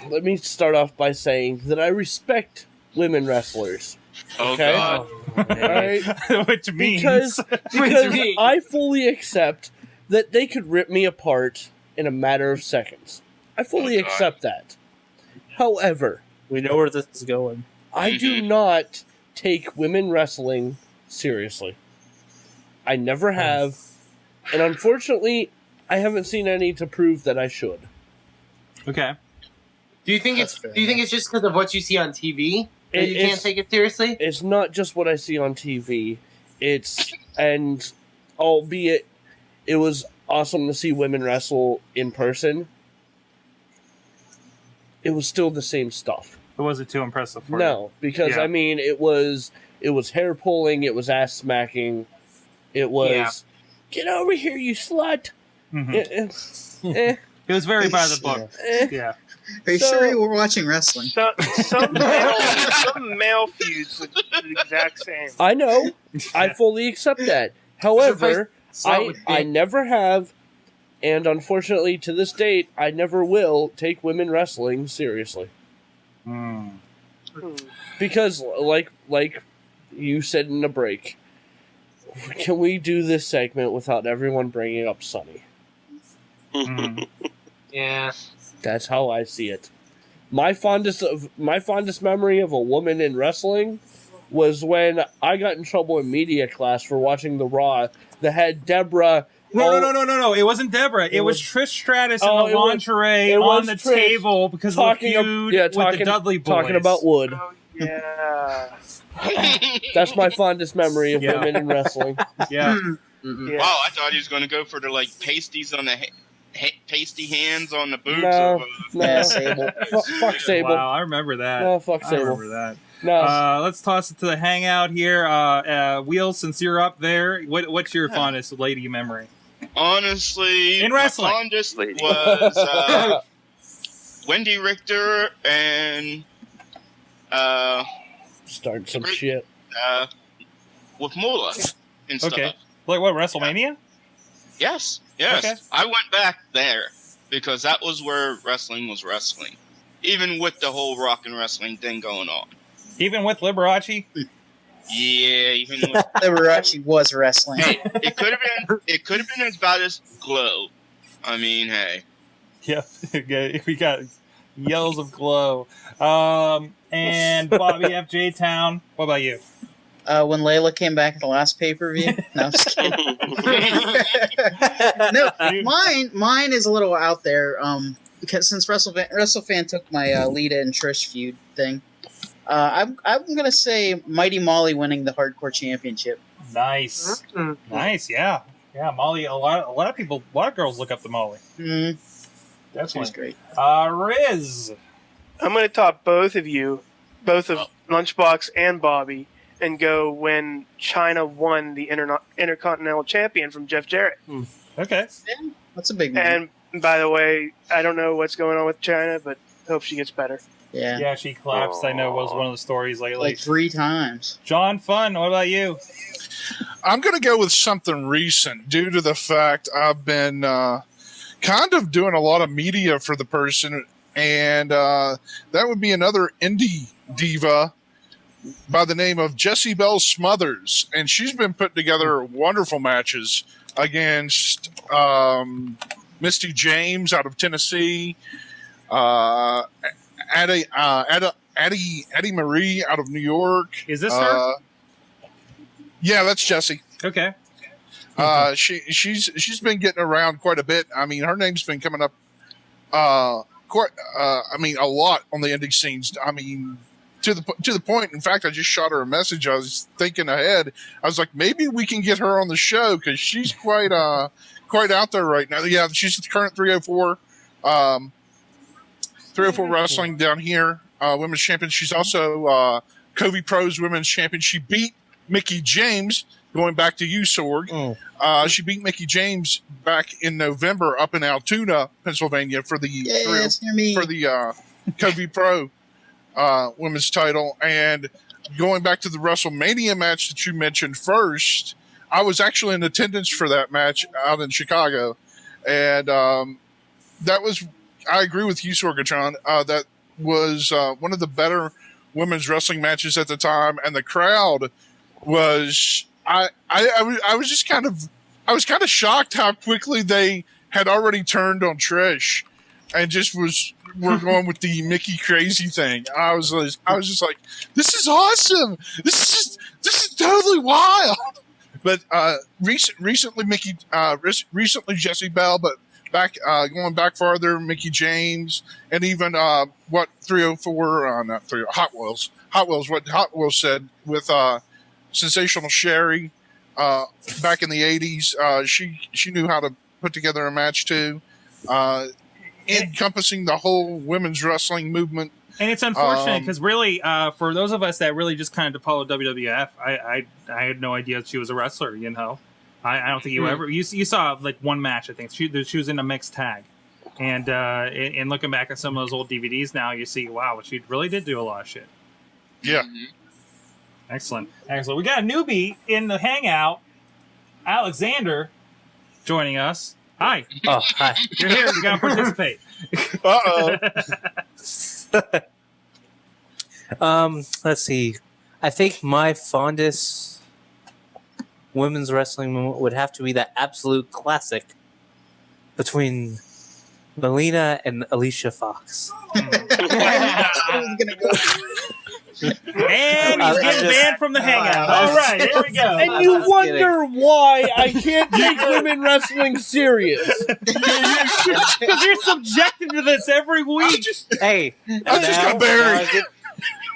Let me start off by saying that I respect women wrestlers. Oh Okay? God. All right. Which means Because I fully accept that they could rip me apart in a matter of seconds. I fully accept that. However, We know where this is going. I do not take women wrestling seriously. I never have, and unfortunately, I haven't seen any to prove that I should. Okay. Do you think That's it's just because of what you see on TV that you can't take it seriously? It's not just what I see on TV. And albeit it was awesome to see women wrestle in person, it was still the same stuff. It wasn't too impressive for you. No, because Yeah. I mean, it was hair pulling, it was ass smacking, it was get over here, you slut. It was very by the book. Yeah. Are you sure you were watching wrestling? Some male feuds with the exact same. I know. I fully accept that. However, I never have, and unfortunately to this date, I never will take women wrestling seriously. Because, like you said in the break, can we do this segment without everyone bringing up Sunny? Yeah. That's how I see it. My fondest memory of a woman in wrestling was when I got in trouble in media class for watching the Raw that had Deborah. No. It wasn't Deborah. It was Trish Stratus in the lingerie on the Trish table because of the feud with the Dudley boys. Talking about Wood. Oh, yeah. That's my fondest memory of women in wrestling. Yeah. Wow, I thought he was going to go for the pasties on the pasty hands on the boobs. No, Yeah, Sable. Fuck Sable. Wow, I remember that. No, fuck I Sable. remember that. No. Let's toss it to the hangout here. Wheels, since you're up there, what's your fondest lady memory? Honestly, in wrestling, my fondest was Wendy Richter and start some shit with Moolah and stuff. Okay, like what, WrestleMania? Yes. Okay. I went back there because that was where wrestling was wrestling, even with the whole rock and wrestling thing going on. Even with Liberace? Yeah, even with Liberace was wrestling. Hey, it could have been as bad as Glow. I mean, hey. Yeah, we got yells of glow. And Bobby F.J. Town, what about you? When Layla came back at the last pay-per-view. No, I'm just kidding. No, mine is a little out there. Because since Wrestlefan took my Lita and Trish feud thing, I'm gonna say Mighty Molly winning the Hardcore Championship. Nice, nice, yeah. Molly. A lot of girls look up to Molly. That was great. Riz. I'm going to top both of you, both of Lunchbox and Bobby, and go when China won the Intercontinental Champion from Jeff Jarrett. Okay. Yeah, that's a big one. And by the way, I don't know what's going on with China, but hope she gets better. Yeah. Yeah, she collapsed. I know was one of the stories lately. Like 3 times. John Fun, what about you? I'm going to go with something recent due to the fact I've been kind of doing a lot of media for the person, and that would be another indie diva by the name of Jessie Belle Smothers, and she's been putting together wonderful matches against Misty James out of Tennessee, Addie Marie out of New York. Is this her? Yeah, that's Jessie. Okay. She's been getting around quite a bit. I mean, her name's been coming up a lot on the indie scenes. I mean, to the point. In fact, I just shot her a message. I was thinking ahead. I was like, maybe we can get her on the show because she's quite out there right now. Yeah, she's the current 304 wrestling down here, women's champion. She's also Covey Pro's women's champion. She beat Mickie James. Going back to you, Sorg. She beat Mickie James back in November up in Altoona, Pennsylvania, for the Covey Pro women's title. And going back to the WrestleMania match that you mentioned first, I was actually in attendance for that match out in Chicago, and that was. I agree with you, Sorgatron. That was one of the better women's wrestling matches at the time, and the crowd was. I was kind of shocked how quickly they had already turned on Trish, and were going with the Mickey crazy thing. I was just like, this is awesome. This is totally wild. But recently Jessie Bell, but going back farther, Mickie James, and even 304 not 3 Hot Wheels. What Hot Wheels said with Sensational Sherry back in the 80s. She knew how to put together a match too, encompassing the whole women's wrestling movement. And it's unfortunate because really, for those of us that really just kind of follow WWF, I had no idea she was a wrestler. You know, I don't think you saw like one match. I think she was in a mixed tag, and in looking back at some of those old DVDs now, you see, wow, she really did do a lot of shit. Yeah. Excellent. We got a newbie in the Hangout, Alexander, joining us. Hi. Oh, hi. You're here. You got to participate. Let's see. I think my fondest women's wrestling moment would have to be that absolute classic between Melina and Alicia Fox. And he's getting banned from the Hangout. All right, here we go. And you wonder why I can't take women wrestling serious. Because you're subjected to this every week. Hey, I just got buried.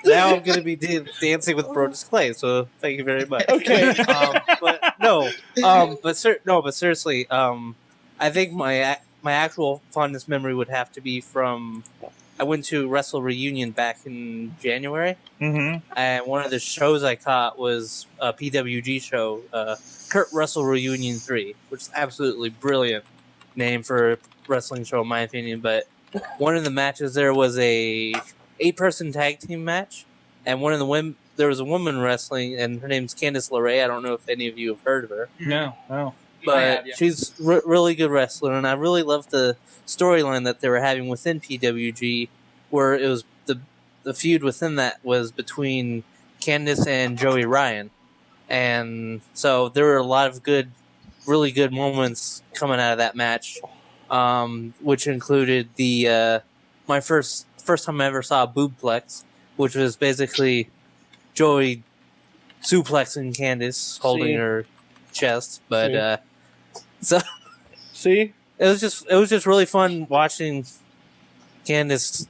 Now I'm going to be dancing with Brodus Clay, so thank you very much. Okay. But seriously, I think my actual fondest memory would have to be from. I went to Wrestle Reunion back in January, and one of the shows I caught was a PWG show, Kurt Wrestle Reunion 3, which is absolutely brilliant name for a wrestling show in my opinion. But one of the matches there was a 8-person tag team match, and one of the women there was a woman wrestling, and her name's Candice LeRae. I don't know if any of you have heard of her. No. But she's really good wrestler, and I really loved the storyline that they were having within PWG, where it was the feud within that was between Candice and Joey Ryan, and so there were a lot of really good moments coming out of that match, which included the my first time I ever saw a boobplex, which was basically Joey suplexing Candice, holding her chest, but See? It was just really fun watching Candice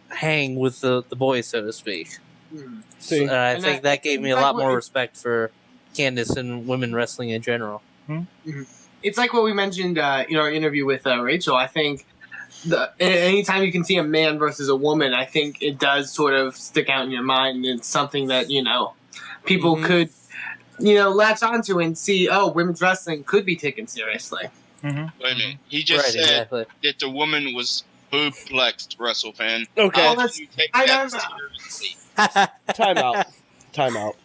hang with the boys, so to speak. See? I think that gave me a lot more respect for Candice and women wrestling in general. It's like what we mentioned in our interview with Rachel. I think anytime you can see a man versus a woman, I think it does sort of stick out in your mind. It's something that, people could, latch onto and see, women's wrestling could be taken seriously. Wait a minute. He just said that the woman was boob-plexed, WrestleFan. Okay. How do you take that seriously? Time out.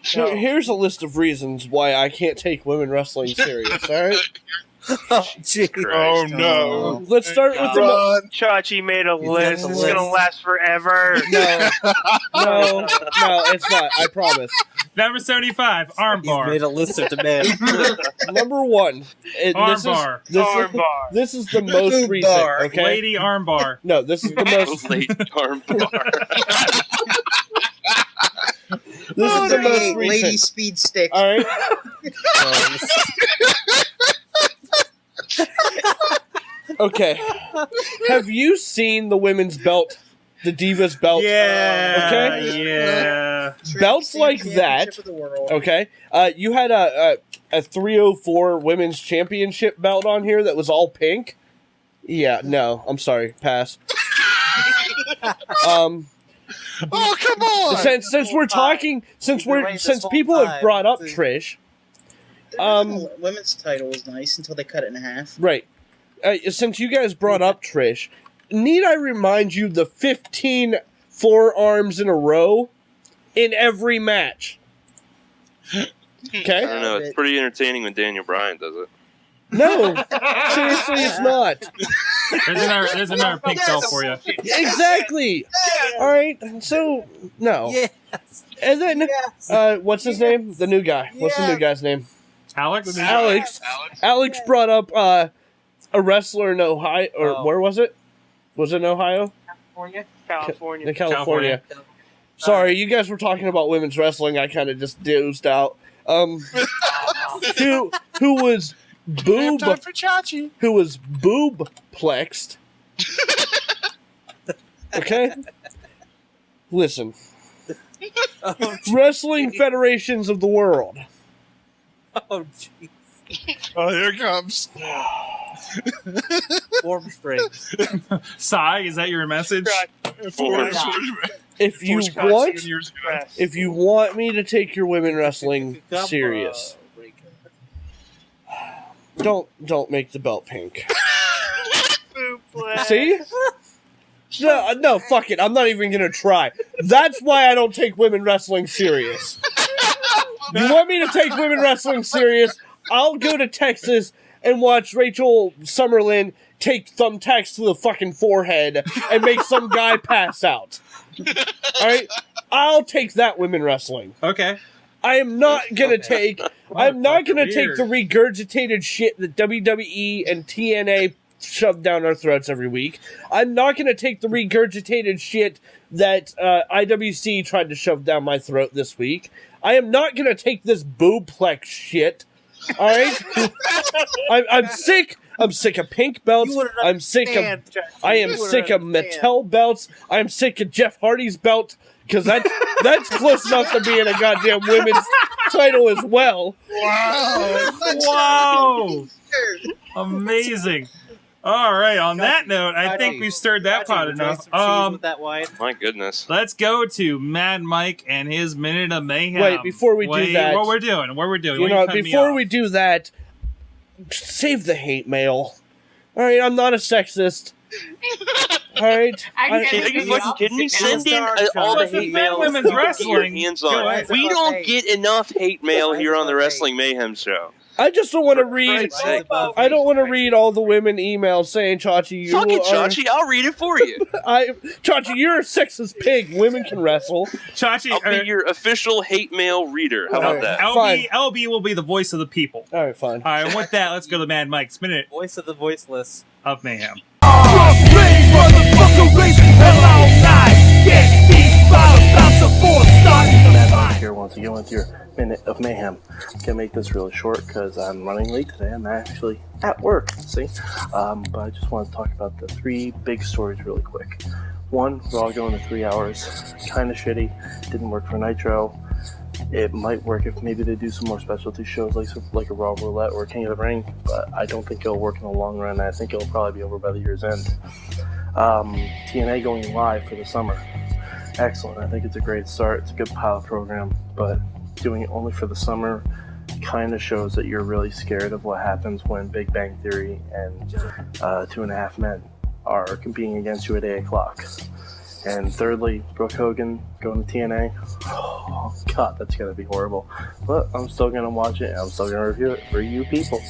Here's a list of reasons why I can't take women wrestling serious, alright? Oh no! Let's start with Chachi made a list. It's gonna last forever. No, it's not. I promise. Number 75, armbar. He's made a list of demands. Number 1, armbar. This is the most recent. Okay, lady armbar. No, this is the most lady armbar. This is the most recent. Lady speed stick. All right. Okay. Have you seen the women's belt? The Divas belt? Yeah. Okay? Yeah. Belts like that. Championship of the world. Okay. You had a 304 women's championship belt on here that was all pink. Yeah, no. I'm sorry. Pass. Oh, come on! Since we're talking, since people have brought up Trish, The women's title was nice until they cut it in half. right? Since you guys brought up Trish, need I remind you the 15 forearms in a row in every match? Okay. I don't know. It's pretty entertaining when Daniel Bryan does it. No, seriously, it's not. There's another pink belt for you. Exactly. All right. So no. Yes. And then, what's his name? The new guy. What's the new guy's name? Alex? Alex brought up a wrestler in Ohio, or where was it? Was it in Ohio? California. California. Sorry, you guys were talking about women's wrestling. I kind of just dozed out. Who was boob? Time for Chachi. Who was boob plexed? Okay. Listen. Wrestling federations of the world. Oh, jeez. Oh, here it comes. Warm springs. Sai, is that your message? If you want me to take your women wrestling serious, don't make the belt pink. See? No, fuck it. I'm not even gonna try. That's why I don't take women wrestling serious. You want me to take women wrestling serious? I'll go to Texas and watch Rachel Summerlyn take thumbtacks to the fucking forehead and make some guy pass out. Alright? I'll take that women wrestling. Okay. I'm not gonna take the regurgitated shit that WWE and TNA shove down our throats every week. I'm not gonna take the regurgitated shit that IWC tried to shove down my throat this week. I am not gonna take this boobplex shit. Alright? I'm sick. I'm sick of pink belts. I am sick of Mattel belts. I'm sick of Jeff Hardy's belt, because that's close enough to being a goddamn women's title as well. Wow. Amazing. All right, on that note, I think we've stirred that pot enough. My goodness. Let's go to Mad Mike and his Minute of Mayhem. Wait, before we do that... What we're doing. You know, before we do that, save the hate mail. Alright, I'm not a sexist. Alright? Are you fucking kidding me? Send in all the hate mail. Women's wrestling. Hands on. We don't get enough hate mail here on the Wrestling Mayhem show. I just don't want to read. I don't want to read all the women emails saying, "Chachi, you fuck it, Chachi. I'll read it for you." Chachi, you're a sexist pig. Women can wrestle. Chachi, I'll be your official hate mail reader. How about that? LB will be the voice of the people. All right, fine. All right, and with that, let's go to Mad Mike's Minute. Voice of the voiceless of Mayhem. Here once again with your Minute of Mayhem. Gonna make this really short because I'm running late today. I'm actually at work, see? But I just want to talk about the 3 big stories really quick. One, we're all going to 3 hours. Kind of shitty. Didn't work for Nitro. It might work if maybe they do some more specialty shows like a Raw Roulette or King of the Ring, but I don't think it'll work in the long run. I think it'll probably be over by the year's end. TNA going live for the summer. Excellent. I think it's a great start. It's a good pilot program, but doing it only for the summer kind of shows that you're really scared of what happens when Big Bang Theory and 2.5 Men are competing against you at 8 o'clock. And thirdly, Brook Hogan going to TNA. Oh, God, that's going to be horrible. But I'm still going to watch it, and I'm still going to review it for you people.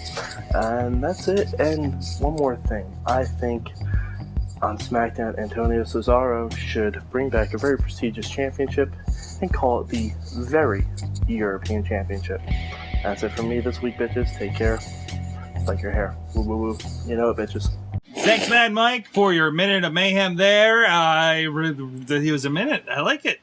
And that's it. And one more thing. I think on SmackDown, Antonio Cesaro should bring back a very prestigious championship and call it the Very European Championship. That's it from me this week, bitches. Take care. Like your hair. Woo, woo, woo. You know it, bitches. Thanks, Mad Mike, for your Minute of Mayhem there. He was a minute. I like it.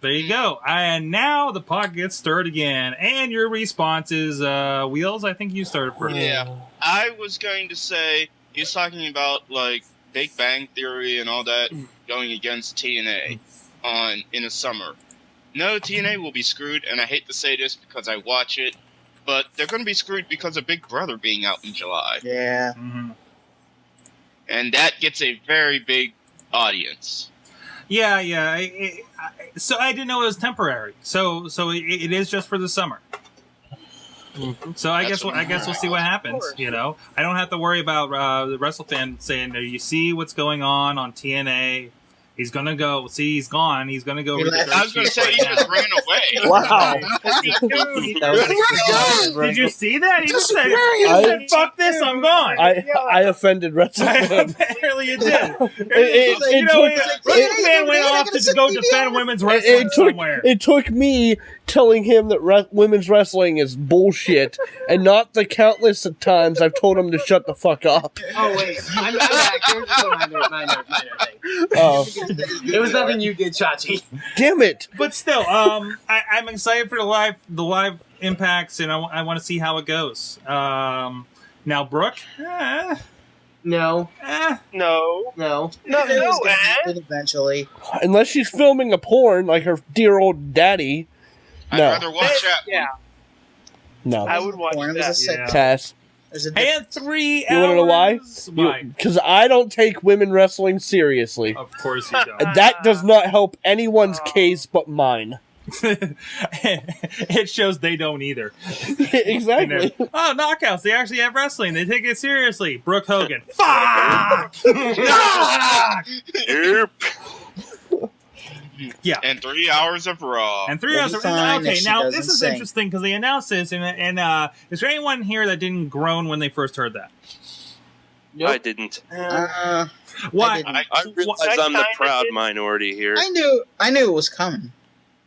There you go. And now the pot gets stirred again. And your response is, Wheels, I think you started first. Yeah. I was going to say, he's talking about, like, Big Bang Theory and all that going against TNA in the summer. No, TNA will be screwed, and I hate to say this because I watch it, but they're going to be screwed because of Big Brother being out in July. Yeah. Mm-hmm. And that gets a very big audience. Yeah. So I didn't know it was temporary. So it is just for the summer. So I guess we'll see what happens. You know, I don't have to worry about the Wrestlefan saying, "You see what's going on TNA." He's gonna go. See, he's gone. He's gonna go. I was gonna say he just ran away. Wow. Did you see that? He just said, "Fuck this, I'm gone." I offended WrestleFan. Apparently, you did. WrestleFan went off to go defend women's wrestling somewhere. It took me telling him that women's wrestling is bullshit, and not the countless of times I've told him to shut the fuck up. Oh wait, I'm back. Here's minor thing. Oh. It was nothing you did, Chachi. Damn it! But still, I'm excited for the live impacts, and I want to see how it goes. Now, Brooke, No. No. Eventually. Unless she's filming a porn like her dear old daddy. No. I'd rather watch that. Yeah. No. I would watch that. Pass. And 3 hours. You want to know why? Why? Because I don't take women wrestling seriously. Of course you don't. And that does not help anyone's case but mine. It shows they don't either. Exactly. Oh, knockouts. They actually have wrestling. They take it seriously. Brook Hogan. Fuck! Yep. Yeah. And 3 hours of Raw. And 3 hours of okay, now this is interesting because they announced this, and is there anyone here that didn't groan when they first heard that? Nope. I didn't. Why? I realize I'm the proud minority here. I knew it was coming.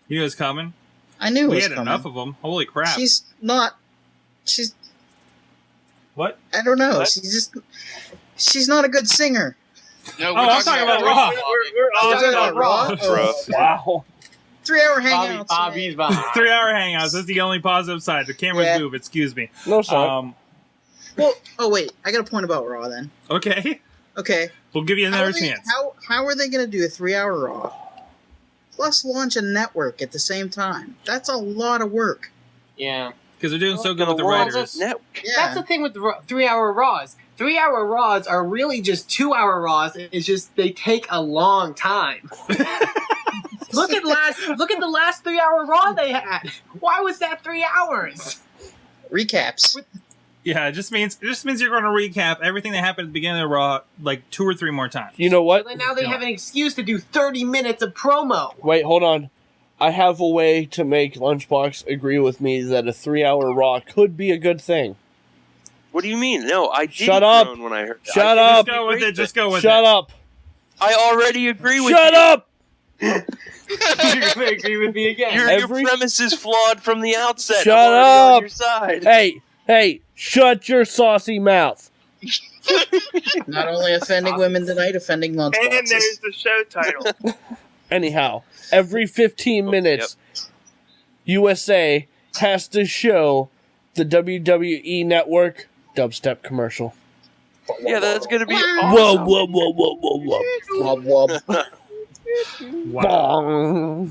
You knew it was coming? I knew it was We had coming. enough of them. Holy crap. She's What? I don't know. What? She's not a good singer. No, I'm talking about Raw. We're talking about Raw. Wow. 3 hour hangouts. Bobby's behind. 3 hour hangouts. That's the only positive side. The cameras move. Excuse me. No, sorry. Well, wait. I got a point about Raw then. Okay. Okay. We'll give you another chance. How are they going to do a 3 hour Raw? Plus launch a network at the same time. That's a lot of work. Yeah. Because they're doing so good with the writers. Yeah. That's the thing with the 3 hour Raws. 3 hour Raws are really just 2 hour Raws. It's just they take a long time. Look at the last 3 hour Raw they had. Why was that 3 hours? Recaps. Yeah, it just means you're going to recap everything that happened at the beginning of Raw like 2 or 3 more times. You know what? And now they have an excuse to do 30 minutes of promo. Wait, hold on. I have a way to make Lunchbox agree with me that a 3 hour Raw could be a good thing. What do you mean? No, I didn't Shut up. groan when I heard that. Shut up. Just go with it. Just go with Shut it. up. I already agree with Shut you. up. You're going to agree with me again. Your premise is flawed from the outset. Shut I'm already up. on your side. Hey, shut your saucy mouth. Not only offending women tonight, offending lunchboxes. And there's the show title. Anyhow, every 15 minutes, USA has to show the WWE Network dubstep commercial. Yeah, that's going to be Whoa, awesome. whoa, whoa, whoa, whoa, whoa. Wub, wub. Wow.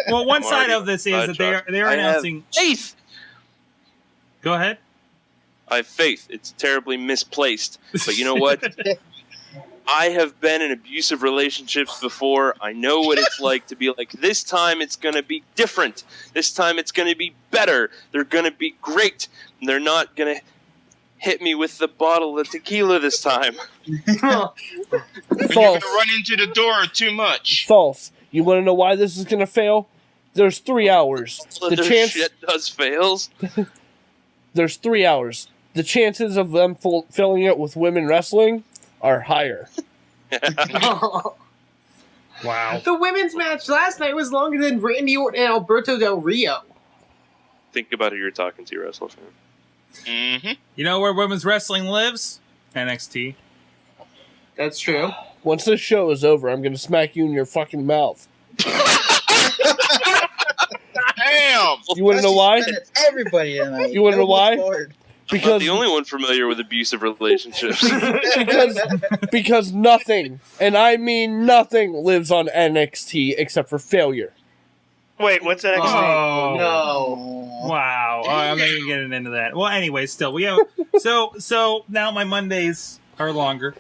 Well, one side of this is that they're announcing. Faith. Go ahead. I have faith. It's terribly misplaced, but you know what? I have been in abusive relationships before. I know what it's like to be like, this time it's going to be different. This time it's going to be better. They're going to be great. And they're not going to hit me with the bottle of tequila this time. You're going to run into the door too much. False. You want to know why this is going to fail? There's 3 hours. The Their chance shit does fails. There's 3 hours. The chances of them filling it with women wrestling are higher. Wow. The women's match last night was longer than Randy Orton and Alberto Del Rio. Think about who you're talking to, Wrestlefan. Mm-hmm. You know where women's wrestling lives? NXT. That's true. Once this show is over, I'm going to smack you in your fucking mouth. Damn! You want to know why? Everybody tonight. You want to know why? I'm not the only one familiar with abusive relationships. because nothing, and I mean nothing, lives on NXT except for failure. Wait, what's NXT? Oh, No. Wow. I'm not even getting into that. Well, anyway, still, we have... So now my Mondays are longer.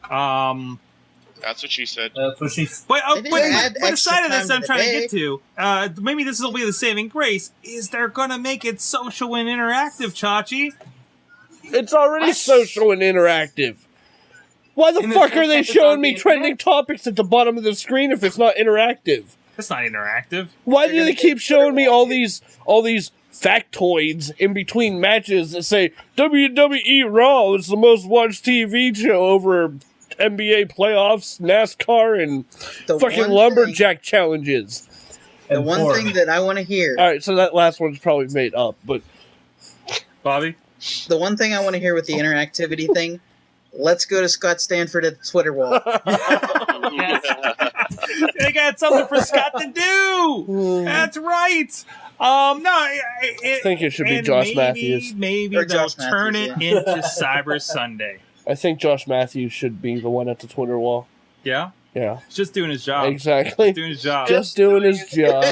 That's what she said. But aside of this, I'm trying to get to, maybe this will be the saving grace, is they're going to make it social and interactive, Chachi. It's already social and interactive. Why the fuck are they showing me trending topics at the bottom of the screen if it's not interactive? It's not interactive. Why do they keep showing me all these factoids in between matches that say WWE Raw is the most watched TV show over NBA playoffs, NASCAR, and fucking lumberjack challenges? The one thing that I want to hear. All right, so that last one's probably made up, but Bobby, the one thing I want to hear with the interactivity thing. Let's go to Scott Stanford at the Twitter wall. They got something for Scott to do. That's right. I think it should be Josh Matthews. Maybe they'll turn it into Cyber Sunday. I think Josh Matthews should be the one at the Twitter wall. Yeah? Yeah. He's just doing his job. Exactly. Just doing his job. Just doing his job.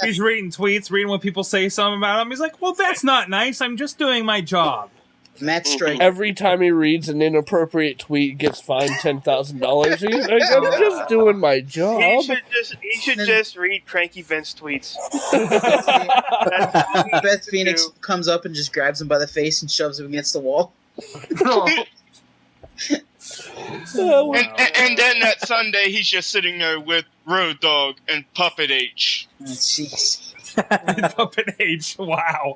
He's reading tweets, reading what people say something about him. He's like, well, that's not nice. I'm just doing my job. Matt Strike. Every time he reads an inappropriate tweet, he gets fined $10,000. He's like, I'm just doing my job. He should just read Cranky Vince tweets. Beth Phoenix comes up and just grabs him by the face and shoves him against the wall. And then that Sunday, he's just sitting there with Road Dogg and Puppet H. Jeez. Puppet H. Wow.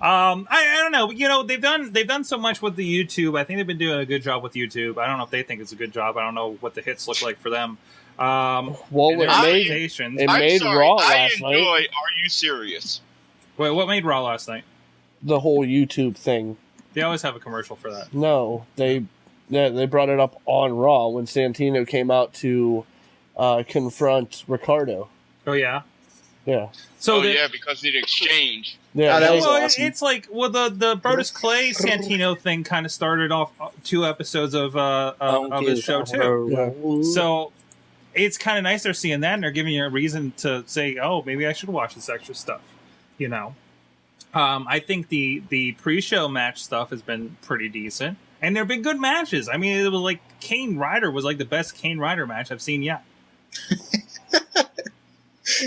I don't know. You know, they've done so much with the YouTube. I think they've been doing a good job with YouTube. I don't know if they think it's a good job. I don't know what the hits look like for them. Well, it made Raw last night. Are you serious? Wait, what made Raw last night? The whole YouTube thing. They always have a commercial for that. No, they brought it up on Raw when Santino came out to confront Ricardo. Oh yeah. Yeah. So because of the exchange. Yeah, that was well, awesome. It's like the Brodus Clay Santino thing kind of started off 2 episodes of the show too. Yeah. So it's kind of nice they're seeing that and they're giving you a reason to say, oh, maybe I should watch this extra stuff. You know, I think the pre-show match stuff has been pretty decent, and there've been good matches. I mean, it was like Kane Ryder was like the best Kane Ryder match I've seen yet.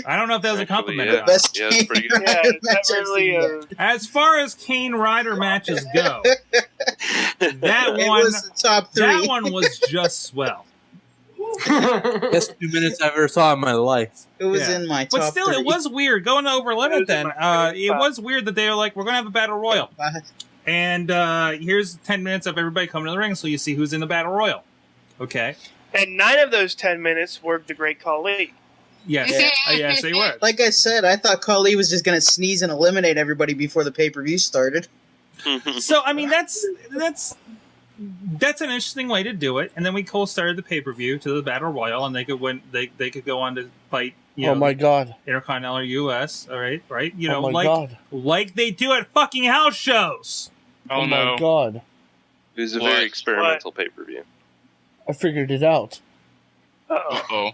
I don't know if that was a compliment. Yeah, or not. yeah, it's pretty good. Yeah, that really, As far as Kane Ryder matches go, that It one was the top 3. that one was just swell. Best 2 minutes I ever saw in my life. It was Yeah. in my top But still, 3. it was weird going to Over Limit. was Then in my it was weird that they were like, "We're gonna have a battle royal," and here's 10 minutes of everybody coming to the ring, so you see who's in the battle royal. Okay. and 9 of those 10 minutes were the Great Khali. Yes. Yes, they were. Like I said, I thought Khali was just going to sneeze and eliminate everybody before the pay-per-view started. So I mean, that's an interesting way to do it. And then we cold started the pay-per-view to the battle royal, and they could win. They could go on to fight. You know, Oh my god. Intercontinental US. All right. You Oh know, my god. like they do at fucking house shows. Oh, my no. god. It was a What? very experimental pay-per-view. I figured it out. Uh-oh.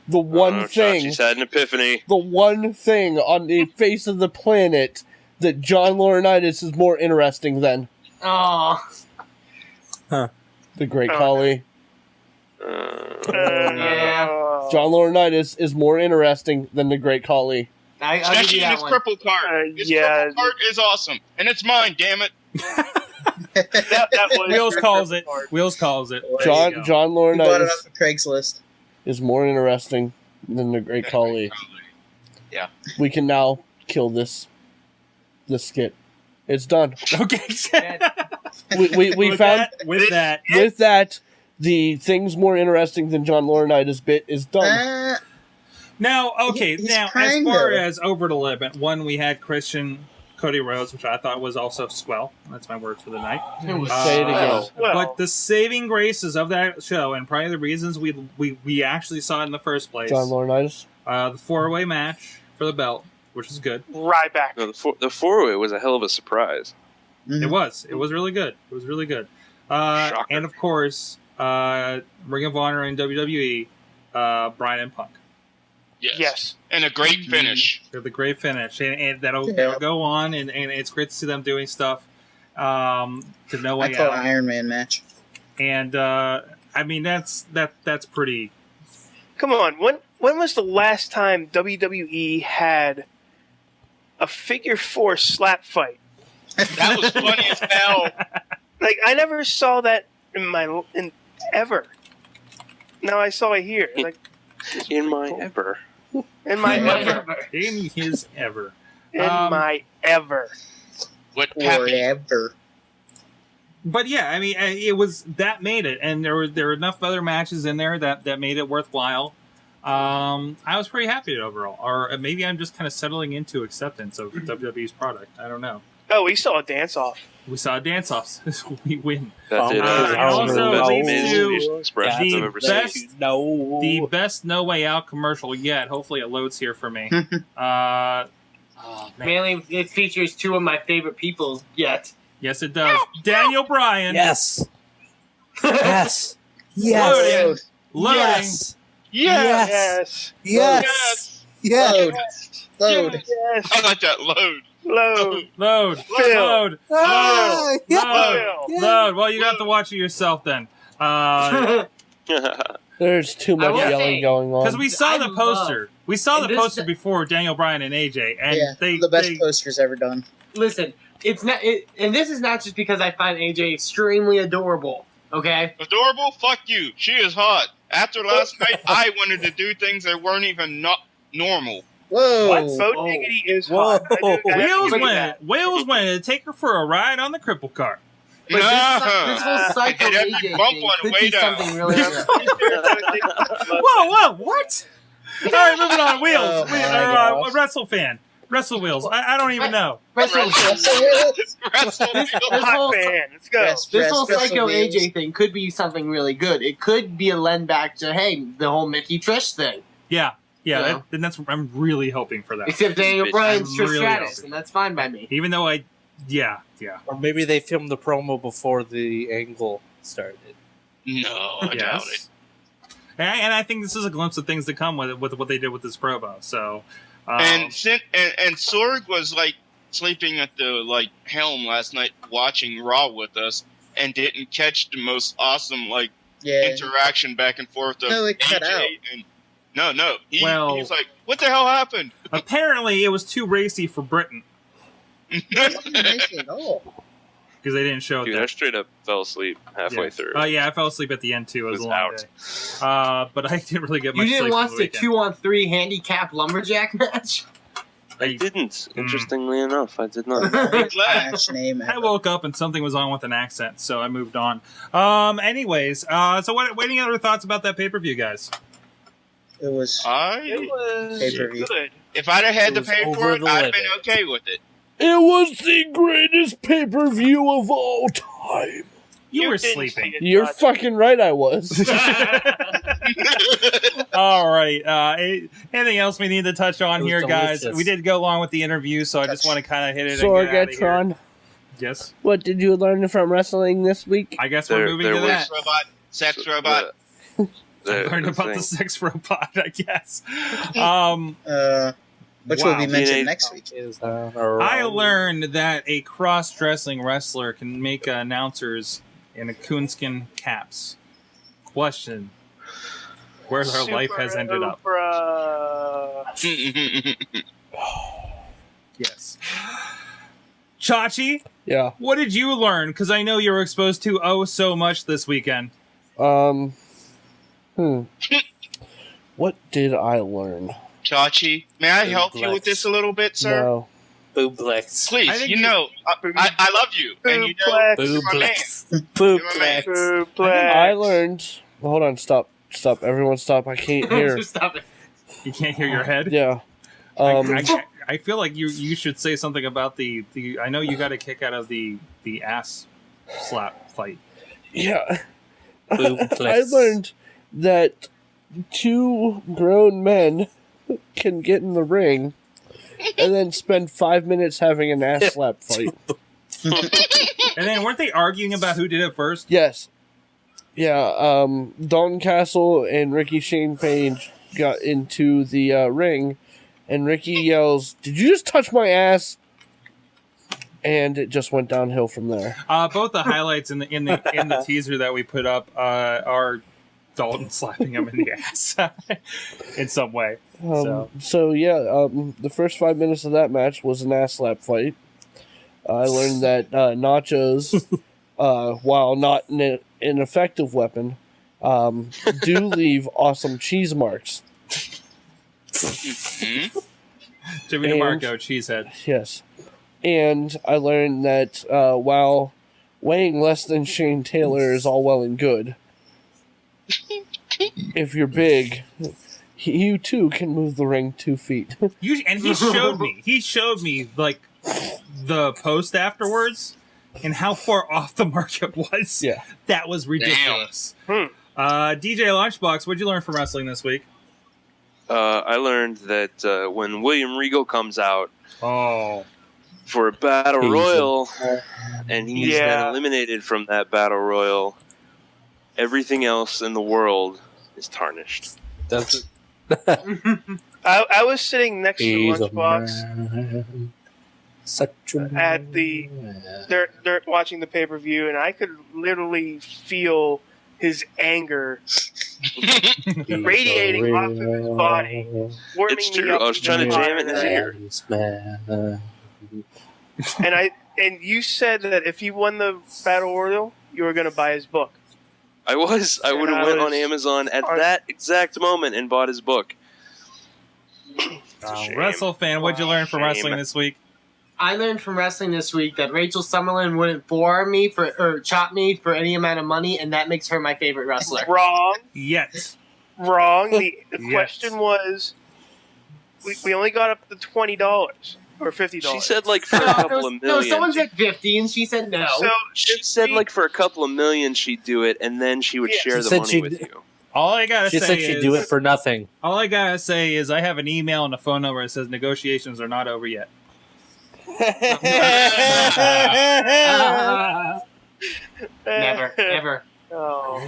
The one thing. She's had an epiphany. The one thing on the face of the planet that John Laurinaitis is more interesting than. Oh. The Great Khali. Yeah. John Laurinaitis is more interesting than the Great Khali. I'll give Especially you in that his one. cripple cart. His yeah. cripple cart is awesome. And it's mine, damn it. That was Wheels the calls first it. part. Wheels calls it. John He bought it Laurinaitis off of Craigslist. is more interesting than the Great Khali. Yeah. We can now kill this skit. It's done. Okay. We with found that. with that the things more interesting than John Laurinaitis bit is done. Uh, Now, okay. He's Now, as trying far to. as Over the Limit, one we had Christian Cody Rhodes, which I thought was also swell. That's my word for the night. It was Say it again. But the saving graces of that show, and probably the reasons we actually saw it in the first place, John Laurinaitis. the 4-way match for the belt, which is good. Ryback. No, the 4-way was a hell of a surprise. Mhm. It was really good. It was really good. And of course, Ring of Honor and WWE, Bryan and Punk. Yes. And a great finish. They're the great finish, and that'll go on, and it's great to see them doing stuff to No I Way call it Out. an Iron Man match. And I mean that's pretty. Come on, when was the last time WWE had a figure 4 slap fight? That was funny as hell. Like, I never saw that in ever. Now I saw it here. Like, In my ever. in my ever. In his ever. In my ever. What happened? Forever. But yeah, I mean, it was that made it, and there were enough other matches in there that made it worthwhile. I was pretty happy overall, or maybe I'm just kind of settling into acceptance of WWE's product. I don't know. Oh, we saw a dance off. We saw dance-offs. We win. That did. And also Best leads facial to expressions I've ever seen. the best No Way Out commercial yet. Hopefully it loads here for me. Mainly, it features two of my favorite people yet. Yes, it does. Daniel Bryan. Yes. Yes. Yes. Loading. Yes. Yes. Yes. Yes. Load. Yes. I like that load. Load. Load. Phil. Load. Ah, Load. yeah. Load. Load. Well, you have to watch it yourself then. There's too much will yelling say, going on. Because we saw I the poster. We saw the this- poster before Daniel Bryan and AJ, and Yeah, they the best they- posters ever done. Listen, it's not, and this is not just because I find AJ extremely adorable. Okay, Adorable? Fuck you. She is hot. After last night, I wanted to do things that weren't even not normal. Whoa. What? Bo Whoa. Diggity is Whoa. hot. I Wheels give you went. that. Wheels went to take her for a ride on the cripple car. but this whole psycho And every AJ bump thing on the could way be down. something really good. Whoa! What? All right, moving on. Wheels. Oh, We- my or, gosh. WrestleFan. Wrestle Wheels. I don't even know. Wrestle- Wrestle This Hot whole, fan. Let's go. Yes. this whole Wrestle psycho Wheels. AJ thing could be something really good. It could be a lend back to the whole Mickey Trish thing. Yeah. Yeah. And that's. I'm really hoping for that. Except Daniel bitch. Bryan's I'm Trish really Stratus, hoping. and that's fine by me. Even though yeah. Or maybe they filmed the promo before the angle started. No, I doubt it. Yes. And I think this is a glimpse of things to come with what they did with this promo. So. And Sorg was like sleeping at the helm last night, watching Raw with us, and didn't catch the most awesome Yeah. interaction back and forth of No, it cut AJ out. and no. He Well- was like, "What the hell happened?" apparently, it was too racy for Britain Wasn't nice at all. because they didn't show it. Dude, I straight up fell asleep halfway through. Oh yeah, I fell asleep at the end too. It was a Was long out. day. But I didn't really get You much didn't sleep watch for the weekend. 2-on-3 handicap lumberjack match? I didn't. Interestingly enough, I did not. Match name. I woke up and something was on with an accent, so I moved on. Anyways, so what any other thoughts about that pay-per-view, guys? It was It was Pay-per-view. good. If I'd have had It to was pay over for it, the I'd have been limit. okay with it. It was the greatest pay-per-view of all time. You were didn't sleeping. see it, You're Josh. fucking right, I was. All right. Anything else we need to touch on It was here, guys? delicious. We did go along with the interview, so I just want to kind of hit it. and get outta here. Sorgatron, Yes. what did you learn from wrestling this week? I guess we're moving to was- that. Sex robot. Learned about the thing. sex robot, I guess. Which will be Wow. mentioned TNA next week. I learned that a cross-dressing wrestler can make announcers in a coonskin caps. Question: where our life has ended up? Yes. Chachi, Yeah. what did you learn? Because I know you were exposed to so much this weekend. What did I learn? Chachi, may I help you with this a little bit, sir? No. Booblex. Please, I think you you- know, I love you, and you know, you're my man. Booblex. Booblex. I learned. Hold on, stop. Everyone stop. I can't hear. Stop it. You can't hear your head? Yeah. I feel like you should say something about the. I know you got a kick out of the ass slap fight. Yeah. I learned that 2 grown men can get in the ring and then spend 5 minutes having an ass slap fight. And then weren't they arguing about who did it first? Yes. Yeah, Dalton Castle and Ricky Shane Page got into the ring, and Ricky yells, "Did you just touch my ass?" And it just went downhill from there. Both the highlights in the teaser that we put up are Dalton slapping him in the ass in some way. So yeah, the first 5 minutes of that match was an ass slap fight. I learned that nachos, while not an effective weapon, do leave awesome cheese marks. Jimmy DeMarco, cheesehead. Yes. And I learned that while weighing less than Shane Taylor is all well and good, if you're big, you too can move the ring 2 feet. And he showed me. He showed me like the post afterwards and how far off the mark it was. Yeah, that was ridiculous. DJ Lunchbox, what'd you learn from wrestling this week? I learned that when William Regal comes out for a battle royal, and he's been eliminated from that battle royal, everything else in the world is tarnished. Does it? I was sitting next to Lunchbox at the they're watching the pay-per-view, and I could literally feel his anger radiating off of his body. It's true. I was trying to jam it in his ear. And you said that if he won the battle royal, you were going to buy his book. I was. I would have went on Amazon at that exact moment and bought his book. Wrestlefan, what'd you learn from wrestling this week? I learned from wrestling this week that Rachel Summerlyn wouldn't chop me for any amount of money, and that makes her my favorite wrestler. Wrong. Yes. Wrong. The question was, we only got up to $20 or $50. She said like for a couple of million. No, someone said 50, and she said no. So she said like for a couple of million she'd do it, and then she would share the money with you. All I gotta say is... She said she'd do it for nothing. All I gotta say is I have an email and a phone number that says negotiations are not over yet. Never. Oh.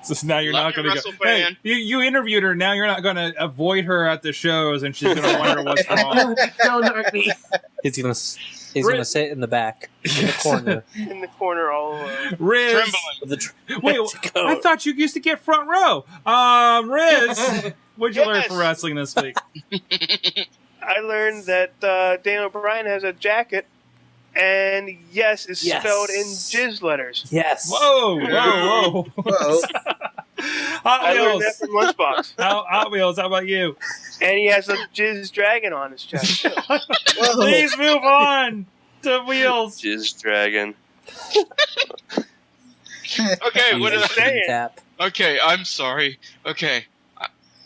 So now you're not going to go. Fan. Hey, you interviewed her. Now you're not going to avoid her at the shows, and she's going to wonder what's wrong. Don't hurt me. He's gonna sit in the back, in the corner, in the corner, all Riz. Wait, I thought you used to get front row. Riz, what'd you learn from wrestling this week? I learned that Dan O'Brien has a jacket, and yes is spelled in jizz letters. Yes. Whoa. I learned that from Lunchbox. Hot Wheels, how about you? And he has a jizz dragon on his chest. Please move on to Wheels. Jizz dragon. Okay, what did I say? Tap. Okay, I'm sorry. Okay.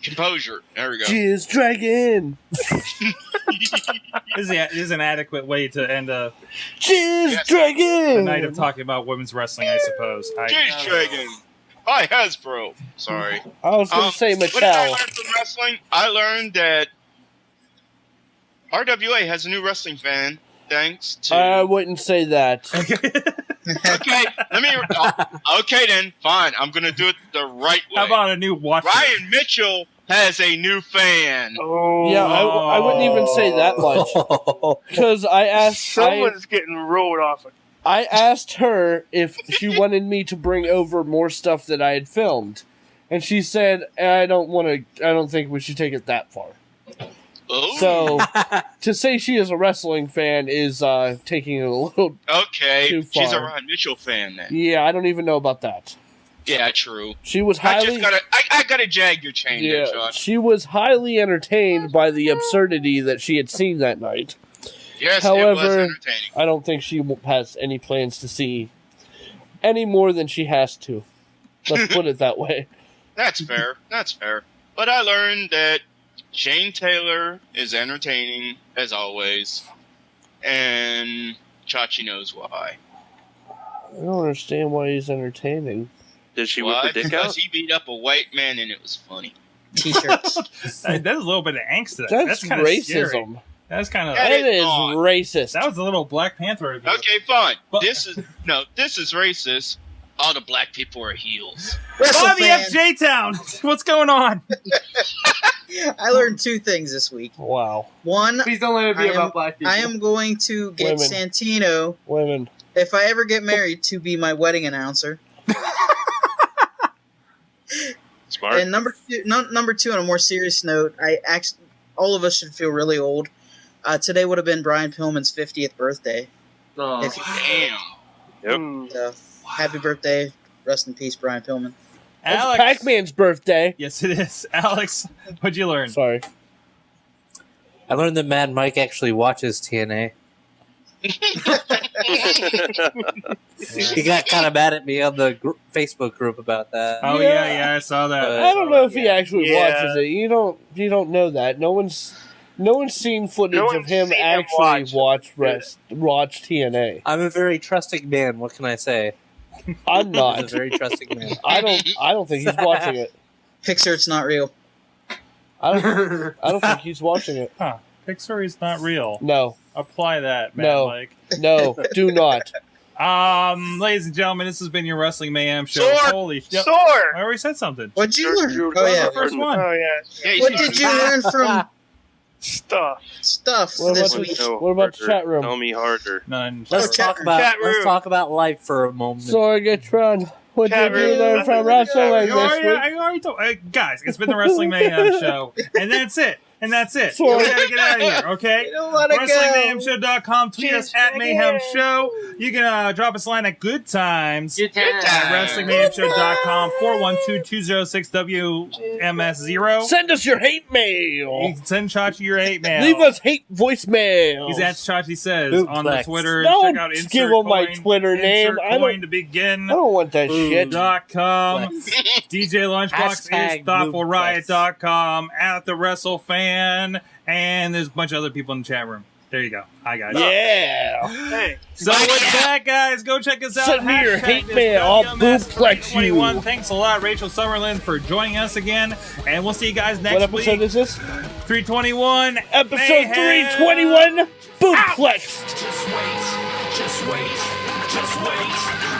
Composure. There we go. Jizz dragon. This is an adequate way to end a dragon. night of talking about women's wrestling, I suppose. Jizz dragon. Hi, Hasbro. Sorry. I was going to say What did I Mattel. learn from wrestling? I learned that RWA has a new wrestling fan, thanks to... I wouldn't say that. Okay, okay then, fine. I'm going to do it the right way. How about a new watcher? Ryan Mitchell has a new fan. Oh. Yeah, I wouldn't even say that much. Because I asked... Someone's getting rolled off. I asked her if she wanted me to bring over more stuff that I had filmed. And she said, I don't think we should take it that far. Oh. So, to say she is a wrestling fan is taking it a little too far. She's a Ryan Mitchell fan then. Yeah, I don't even know about that. Yeah, true. She was highly... I gotta jag your chain there, Josh. She was highly entertained by the absurdity that she had seen that night. Yes, However, it was entertaining. I don't think she has any plans to see any more than she has to. Let's put it that way. That's fair. That's fair. But I learned that Shane Taylor is entertaining, as always, and Chachi knows why. I don't understand why he's entertaining. Did she Why? whip the dick Because out? he beat up a white man and it was funny. T-shirts. There's a little bit of angst to that. That's kind of scary. racism. That's kind of. That That is on. racist. That was a little Black Panther review. Okay, fine. But- This is racist. All the black people are heels. Bobby WrestleFan. F. J-Town! What's going on? I learned 2 things this week. Wow. One, Please don't let it be about black people. I am going to get Women. Santino, Women. if I ever get married, to be my wedding announcer. Smart. And number two, on a more serious note, all of us should feel really old. Today would have been Brian Pillman's 50th birthday. Oh. If Damn. so, happy birthday. Rest in peace, Brian Pillman. It's Alex. Pac-Man's birthday. Yes, it is. Alex, what'd you learn? Sorry. I learned that Mad Mike actually watches TNA. He got kind of mad at me on the Facebook group about that. Oh, yeah, I saw that. I don't know if he actually Yeah. watches it. You don't know that. No one's seen footage No of one's him seen him actually watch it. TNA. I'm a very trusting man. What can I say? I'm I'm not. a very trusting man. I don't think he's watching it. Pixar's not real. I don't think he's watching it. Huh. Pixar is not real. No. Apply that, man. No. Like. No, do not. Ladies and gentlemen, this has been your Wrestling Mayhem show. Sorg! Holy shit. Sorg! I already said something. What'd you learn? That Oh, was yeah. the first one. Oh, yeah. Yeah, What did you learn from Stuff. stuff What this about week? What about the chat room? Tell me harder. None. Let's chat talk about life for a moment. Sorgatron, what Chat did you room. learn from wrestling I this already told, guys, it's been the Wrestling Mayhem show, and that's it. And that's it. Sorry. We gotta get out of here, okay? don't wanna go. WrestlingMayhemShow.com. Tweet us at Mayhem Show. You can drop us a line at Good Times. Good time. At WrestlingMayhemShow.com. 412-206-WMS0. Send us your hate You mail. can send Chachi your hate mail. Leave us hate voicemail. He's at Chachi Says Boot on the flex. Twitter. Don't Check out give Insert him my Coin, Twitter name. Insert I Coin don't- to begin. I don't want that shit. .com. DJ Lunchbox Hashtag is thoughtfulriot.com. At the Wrestlefan. And there's a bunch of other people in the chat room. There you go. Hi, guys. Yeah. Hey. So with that, guys, go check us out. Send me your Hashtag hate this mail. I'll WMS bootflex you. 2021. Thanks a lot, Rachel Summerlin, for joining us again. And we'll see you guys next What episode week. is this? 321. Episode Mayhem. 321. Bootflex. Just wait, just wait, just wait.